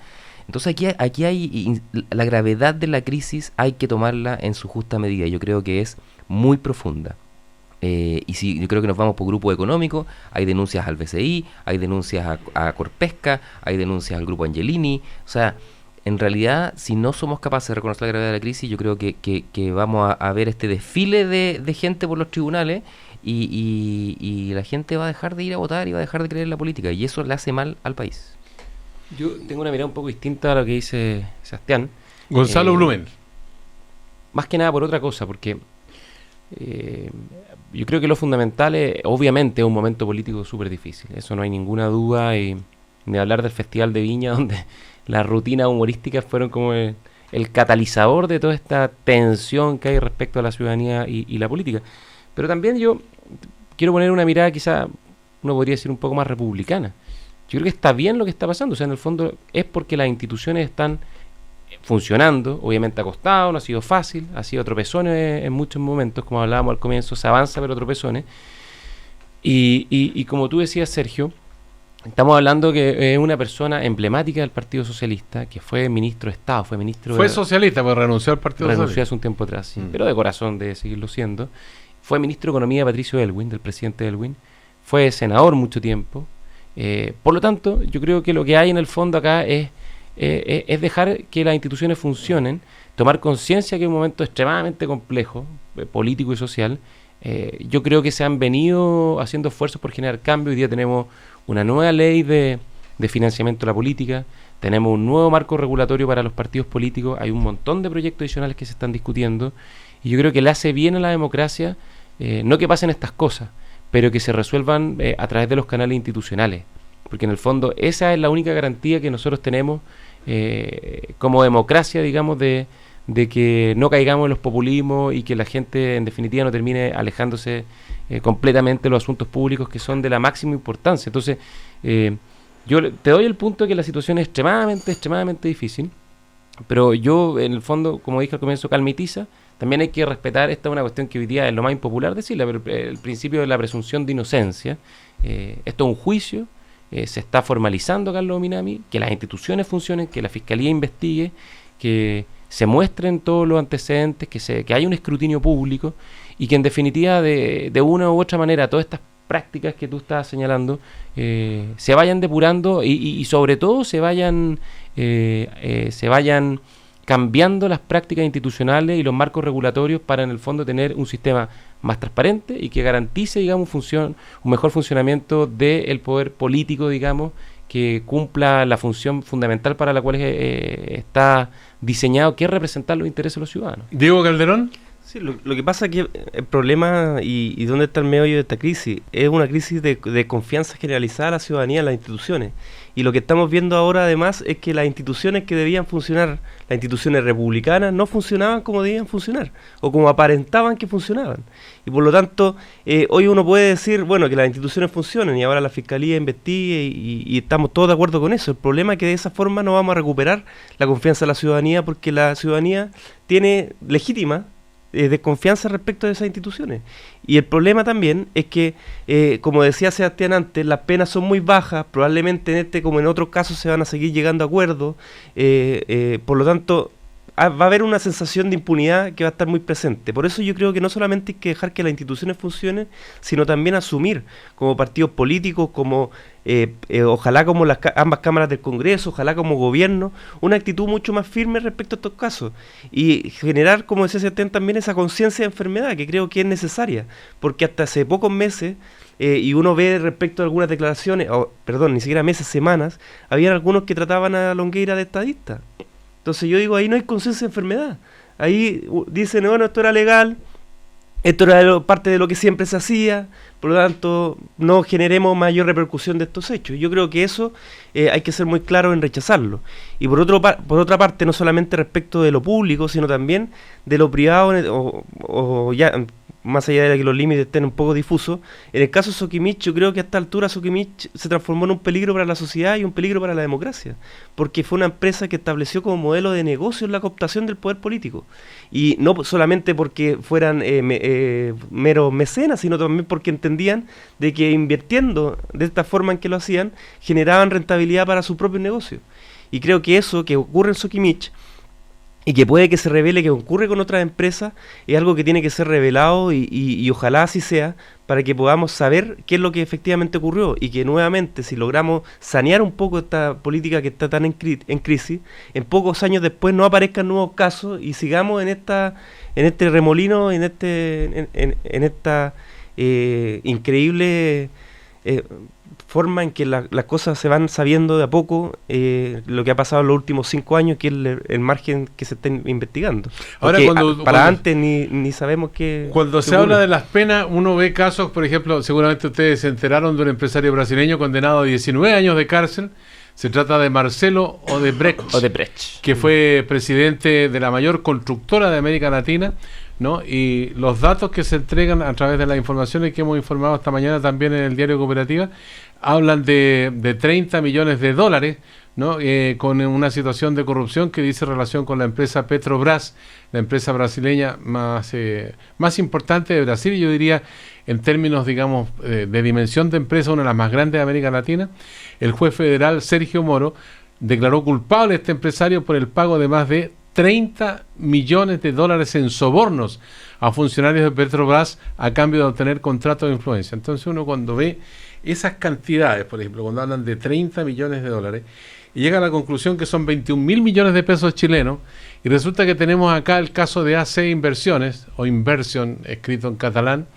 Entonces aquí hay la gravedad de la crisis, hay que tomarla en su justa medida. Yo creo que es muy profunda. Y si yo creo que nos vamos por grupo económico, hay denuncias al BCI, hay denuncias a Corpesca, hay denuncias al grupo Angelini. O sea, en realidad, si no somos capaces de reconocer la gravedad de la crisis, yo creo que vamos a ver este desfile de gente por los tribunales y la gente va a dejar de ir a votar y va a dejar de creer en la política. Y eso le hace mal al país. Yo tengo una mirada un poco distinta a lo que dice Sebastián. Gonzalo Blumen. Más que nada por otra cosa, porque yo creo que lo fundamental obviamente es un momento político súper difícil. Eso no hay ninguna duda. Y de hablar del Festival de Viña, donde las rutinas humorísticas fueron como el catalizador de toda esta tensión que hay respecto a la ciudadanía y la política. Pero también yo quiero poner una mirada quizá, uno podría decir un poco más republicana. Yo creo que está bien lo que está pasando, o sea, en el fondo es porque las instituciones están funcionando, obviamente ha costado, no ha sido fácil, ha sido tropezones en muchos momentos, como hablábamos al comienzo, se avanza pero tropezones, y como tú decías, Sergio, Estamos hablando que es una persona emblemática del Partido Socialista, que fue ministro de Estado, fue socialista, pues renunció al Partido Socialista. Renunció hace un tiempo atrás, sí, pero de corazón debe seguirlo siendo. Fue ministro de Economía de Patricio Aylwin, del presidente Aylwin. Fue senador mucho tiempo. Por lo tanto, yo creo que lo que hay en el fondo acá es dejar que las instituciones funcionen, tomar conciencia que es un momento extremadamente complejo, político y social. Yo creo que se han venido haciendo esfuerzos por generar cambio. Hoy día tenemos una nueva ley de financiamiento de la política, tenemos un nuevo marco regulatorio para los partidos políticos, hay un montón de proyectos adicionales que se están discutiendo, y yo creo que le hace bien a la democracia, no que pasen estas cosas, pero que se resuelvan a través de los canales institucionales, porque en el fondo esa es la única garantía que nosotros tenemos como democracia, digamos, de que no caigamos en los populismos y que la gente en definitiva no termine alejándose completamente de los asuntos públicos, que son de la máxima importancia. Entonces, yo te doy el punto de que la situación es extremadamente difícil, pero yo en el fondo, como dije al comienzo, calmitiza. También hay que respetar, esta es una cuestión que hoy día es lo más impopular decirla, pero el principio de la presunción de inocencia. Esto es un juicio, se está formalizando, Carlos Minami, que las instituciones funcionen, que la Fiscalía investigue, que se muestren todos los antecedentes, que haya un escrutinio público y que en definitiva de una u otra manera todas estas prácticas que tú estás señalando se vayan depurando y sobre todo se vayan cambiando las prácticas institucionales y los marcos regulatorios para en el fondo tener un sistema más transparente y que garantice, digamos, un mejor funcionamiento del poder político, digamos, que cumpla la función fundamental para la cual está diseñado, que es representar los intereses de los ciudadanos. Diego Calderón. Sí, lo que pasa es que el problema y dónde está el meollo de esta crisis es una crisis de confianza generalizada a la ciudadanía en las instituciones. Y lo que estamos viendo ahora además es que las instituciones que debían funcionar, las instituciones republicanas, no funcionaban como debían funcionar o como aparentaban que funcionaban. Y por lo tanto, hoy uno puede decir, bueno, que las instituciones funcionen y ahora la Fiscalía investigue y estamos todos de acuerdo con eso. El problema es que de esa forma no vamos a recuperar la confianza de la ciudadanía, porque la ciudadanía tiene legítima desconfianza respecto de esas instituciones. Y el problema también es que, como decía Sebastián antes, las penas son muy bajas, probablemente en este como en otros casos se van a seguir llegando a acuerdos, por lo tanto va a haber una sensación de impunidad que va a estar muy presente. Por eso yo creo que no solamente hay que dejar que las instituciones funcionen, sino también asumir como partidos políticos, como ojalá como ambas cámaras del Congreso, ojalá como gobierno, una actitud mucho más firme respecto a estos casos y generar, como decía Sebastián, también esa conciencia de enfermedad que creo que es necesaria, porque hasta hace pocos meses y uno ve respecto a algunas declaraciones, ni siquiera meses, semanas, habían algunos que trataban a Longueira de estadista. Entonces yo digo, ahí no hay conciencia de enfermedad. Ahí dicen, bueno, esto era legal, esto era parte de lo que siempre se hacía, por lo tanto no generemos mayor repercusión de estos hechos. Yo creo que eso hay que ser muy claro en rechazarlo. Y por otra parte, no solamente respecto de lo público, sino también de lo privado, o ya más allá de que los límites estén un poco difusos. En el caso de Sokimich, yo creo que a esta altura Sokimich se transformó en un peligro para la sociedad y un peligro para la democracia, porque fue una empresa que estableció como modelo de negocio la cooptación del poder político, y no solamente porque fueran meros mecenas, sino también porque entendían de que invirtiendo de esta forma en que lo hacían, generaban rentabilidad para su propio negocio. Y creo que eso que ocurre en Sokimich, y que puede que se revele que ocurre con otras empresas, es algo que tiene que ser revelado y ojalá así sea, para que podamos saber qué es lo que efectivamente ocurrió y que nuevamente, si logramos sanear un poco esta política que está tan en crisis, en pocos años después no aparezcan nuevos casos y sigamos en este remolino, en esta increíble forma en que las cosas se van sabiendo de a poco, lo que ha pasado en los últimos 5 años, que es el margen que se está investigando. Ahora, antes ni sabemos qué. Cuando se habla de las penas, uno ve casos, por ejemplo, seguramente ustedes se enteraron de un empresario brasileño condenado a 19 años de cárcel. Se trata de Marcelo Odebrecht, que fue presidente de la mayor constructora de América Latina, ¿no? Y los datos que se entregan a través de las informaciones que hemos informado esta mañana también en el diario Cooperativa hablan de 30 millones de dólares ¿no? Con una situación de corrupción que dice relación con la empresa Petrobras, la empresa brasileña más importante de Brasil, yo diría en términos, digamos, de dimensión de empresa, una de las más grandes de América Latina. El juez federal Sergio Moro declaró culpable a este empresario por el pago de más de $30 millones en sobornos a funcionarios de Petrobras a cambio de obtener contratos de influencia. Entonces uno cuando ve esas cantidades, por ejemplo, cuando hablan de $30 millones y llega a la conclusión que son 21.000 millones de pesos chilenos, y resulta que tenemos acá el caso de AC Inversiones, o Inversion, escrito en catalán,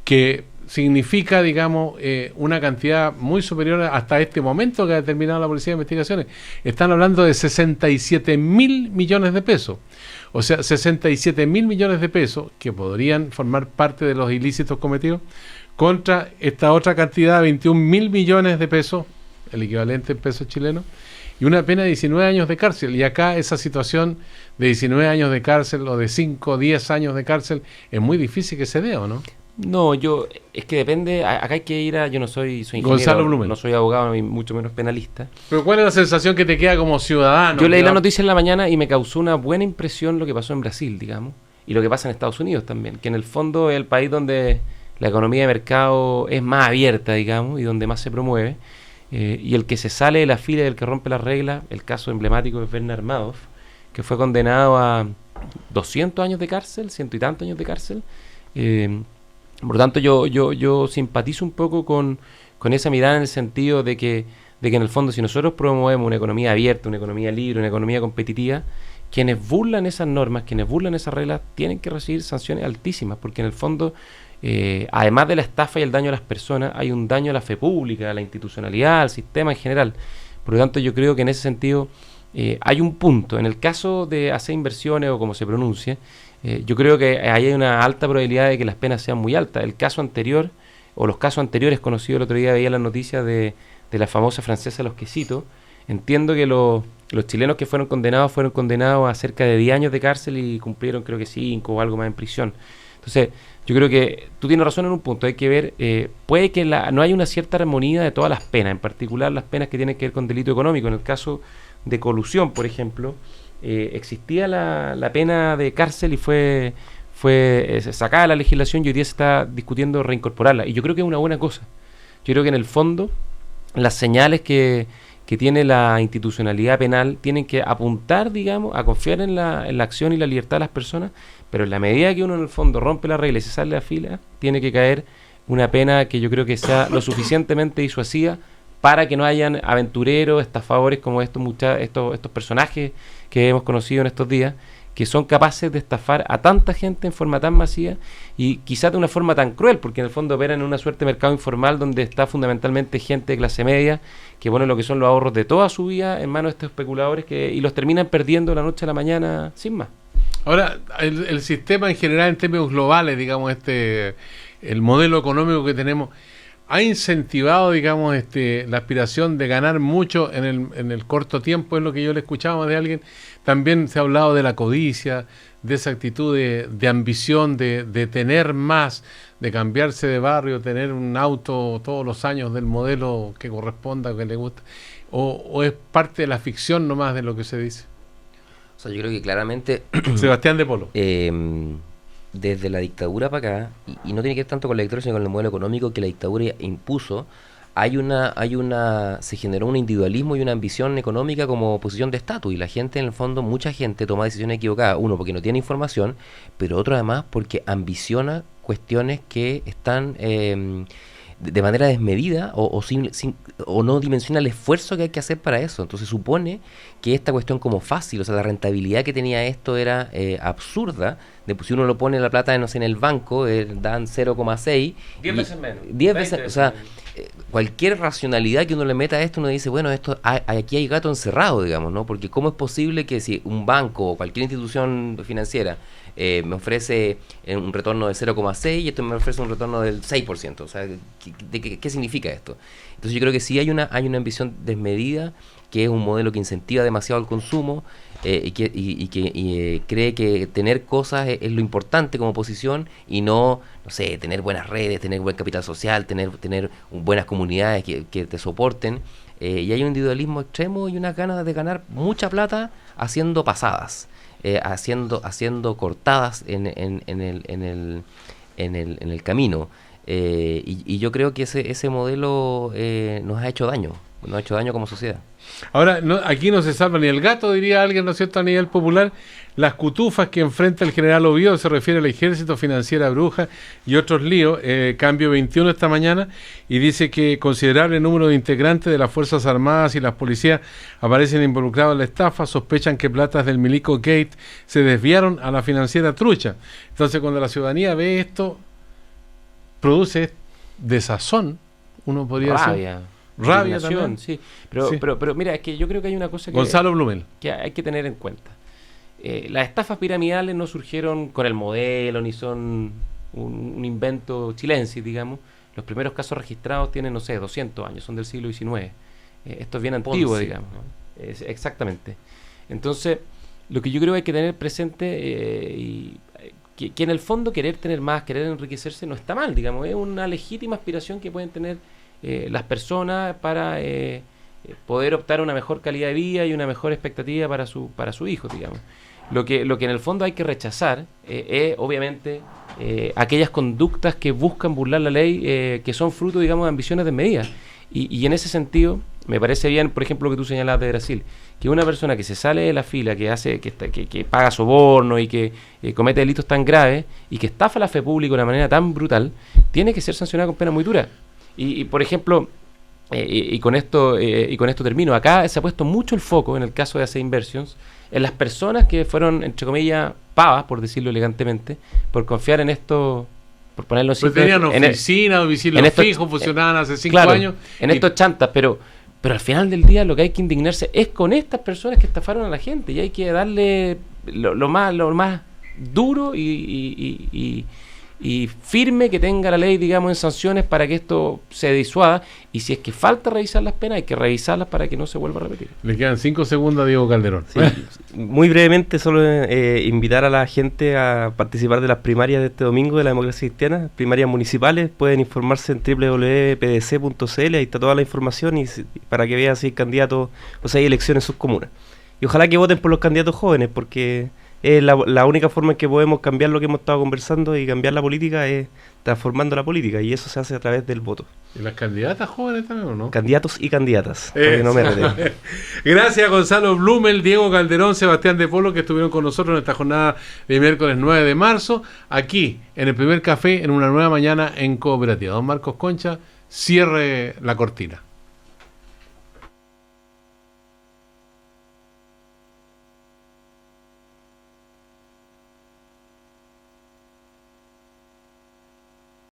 que significa, digamos, una cantidad muy superior hasta este momento que ha determinado la Policía de Investigaciones. Están hablando de 67.000 millones de pesos. O sea, 67.000 millones de pesos que podrían formar parte de los ilícitos cometidos contra esta otra cantidad de 21.000 millones de pesos, el equivalente en pesos chilenos, y una pena de 19 años de cárcel. Y acá esa situación de 19 años de cárcel o de 5 o 10 años de cárcel es muy difícil que se dé, ¿o no? No, es que depende, acá hay que ir yo no soy ingeniero, Gonzalo Blumen. No soy abogado, ni mucho menos penalista. Pero ¿cuál es la sensación que te queda como ciudadano? Yo leí la noticia en la mañana y me causó una buena impresión lo que pasó en Brasil, digamos, y lo que pasa en Estados Unidos también, que en el fondo es el país donde la economía de mercado es más abierta, digamos, y donde más se promueve, y el que se sale de la fila y el que rompe las reglas, el caso emblemático es Bernard Madoff, que fue condenado a 200 años de cárcel, 100 y tantos años de cárcel. Por lo tanto, yo simpatizo un poco con esa mirada en el sentido de que en el fondo, si nosotros promovemos una economía abierta, una economía libre, una economía competitiva, quienes burlan esas normas, quienes burlan esas reglas, tienen que recibir sanciones altísimas, porque en el fondo, además de la estafa y el daño a las personas, hay un daño a la fe pública, a la institucionalidad, al sistema en general. Por lo tanto, yo creo que en ese sentido hay un punto. En el caso de hacer inversiones o como se pronuncie, yo creo que ahí hay una alta probabilidad de que las penas sean muy altas. El caso anterior, o los casos anteriores conocidos, el otro día veía las noticias de la famosa francesa Los Quesitos. Entiendo que los chilenos que fueron condenados a cerca de 10 años de cárcel y cumplieron creo que 5 o algo más en prisión. Entonces, yo creo que tú tienes razón en un punto, hay que ver, puede que no haya una cierta armonía de todas las penas, en particular las penas que tienen que ver con delito económico. En el caso de colusión, por ejemplo, existía la pena de cárcel y fue sacada de la legislación y hoy día se está discutiendo reincorporarla. Y yo creo que es una buena cosa. Yo creo que en el fondo las señales que tiene la institucionalidad penal tienen que apuntar, digamos, a confiar en la acción y la libertad de las personas, pero en la medida que uno en el fondo rompe la regla y se sale de la fila, tiene que caer una pena que yo creo que sea lo suficientemente disuasiva para que no hayan aventureros, estafadores como estos personajes que hemos conocido en estos días, que son capaces de estafar a tanta gente en forma tan masiva y quizás de una forma tan cruel, porque en el fondo operan en una suerte de mercado informal donde está fundamentalmente gente de clase media que pone lo que son los ahorros de toda su vida en manos de estos especuladores y los terminan perdiendo de la noche a la mañana sin más. Ahora, el sistema en general en términos globales, digamos, el modelo económico que tenemos, ha incentivado, digamos, la aspiración de ganar mucho en el corto tiempo, es lo que yo le escuchaba de alguien. También se ha hablado de la codicia, de esa actitud de ambición, de tener más, de cambiarse de barrio, tener un auto todos los años del modelo que corresponda, que le gusta, o es parte de la ficción nomás de lo que se dice. O sea, yo creo que claramente Sebastián de Polo. Desde la dictadura para acá, y no tiene que ver tanto con la dictadura, sino con el modelo económico que la dictadura impuso, se generó un individualismo y una ambición económica como posición de estatus, y la gente, en el fondo, mucha gente toma decisiones equivocadas, uno porque no tiene información, pero otro además porque ambiciona cuestiones que están de manera desmedida o no dimensiona el esfuerzo que hay que hacer para eso. Entonces supone que esta cuestión como fácil, o sea, la rentabilidad que tenía esto era absurda. Si uno lo pone la plata, no sé, en el banco, dan 0,6. 10 veces menos. 10 veces, o sea, cualquier racionalidad que uno le meta a esto, uno dice, bueno, aquí hay gato encerrado, digamos, ¿no? Porque ¿cómo es posible que si un banco o cualquier institución financiera me ofrece un retorno de 0,6 y esto me ofrece un retorno del 6%? O sea, ¿qué significa esto? Entonces yo creo que sí hay una ambición desmedida, que es un modelo que incentiva demasiado el consumo, cree que tener cosas es lo importante como posición y no sé, tener buenas redes, tener buen capital social, tener buenas comunidades que te soporten. Y hay un individualismo extremo y unas ganas de ganar mucha plata haciendo pasadas, haciendo cortadas en el camino. Y yo creo que ese modelo nos ha hecho daño como sociedad. Ahora, aquí no se salva ni el gato, diría alguien, ¿no es cierto?, a nivel popular. Las cutufas que enfrenta el general Oviedo se refiere al ejército, financiera bruja y otros líos. Cambio 21 esta mañana, y dice que considerable número de integrantes de las Fuerzas Armadas y las policías aparecen involucrados en la estafa. Sospechan que platas del Milico Gate se desviaron a la financiera trucha. Entonces, cuando la ciudadanía ve esto, produce desazón, uno podría decir. Rabia también. Sí. Pero mira, es que yo creo que hay una cosa Gonzalo Blumel, que hay que tener en cuenta. Las estafas piramidales no surgieron con el modelo, ni son un invento chilensis, digamos. Los primeros casos registrados tienen, 200 años, son del siglo XIX. Esto es bien antiguo, digamos, ¿no? Exactamente. Entonces, lo que yo creo que hay que tener presente, que en el fondo querer tener más, querer enriquecerse no está mal, digamos. Es una legítima aspiración que pueden tener las personas para poder optar a una mejor calidad de vida y una mejor expectativa para su hijo, digamos. Lo que en el fondo hay que rechazar es obviamente aquellas conductas que buscan burlar la ley, que son fruto, digamos, de ambiciones desmedidas. Y en ese sentido me parece bien, por ejemplo, lo que tú señalabas de Brasil, que una persona que se sale de la fila, que paga soborno y que comete delitos tan graves y que estafa la fe pública de una manera tan brutal, tiene que ser sancionada con pena muy dura. Y por ejemplo, y con esto termino, acá se ha puesto mucho el foco, en el caso de AC Inversions, en las personas que fueron, entre comillas, pavas, por decirlo elegantemente, por confiar en esto, por ponerlo así. Pues tenían oficina, domicilio fijo, funcionaban hace 5 años. En estos chantas, pero al final del día lo que hay que indignarse es con estas personas que estafaron a la gente, y hay que darle lo más duro y firme que tenga la ley, digamos, en sanciones para que esto se disuada, y si es que falta revisar las penas, hay que revisarlas para que no se vuelva a repetir. Le quedan 5 segundos a Diego Calderón. Sí, muy brevemente, solo invitar a la gente a participar de las primarias de este domingo de la Democracia Cristiana, primarias municipales. Pueden informarse en www.pdc.cl, ahí está toda la información, y para que vean si hay candidatos, o sea, hay elecciones en sus comunas. Y ojalá que voten por los candidatos jóvenes, porque es la única forma en que podemos cambiar lo que hemos estado conversando, y cambiar la política es transformando la política, y eso se hace a través del voto. ¿Y las candidatas jóvenes también o no? Candidatos y candidatas, porque no me retengo. Gracias, Gonzalo Blumel, Diego Calderón, Sebastián de Polo, que estuvieron con nosotros en esta jornada de miércoles 9 de marzo, aquí en el primer café, en una nueva mañana en Cooperativa. Don Marcos Concha, cierre la cortina.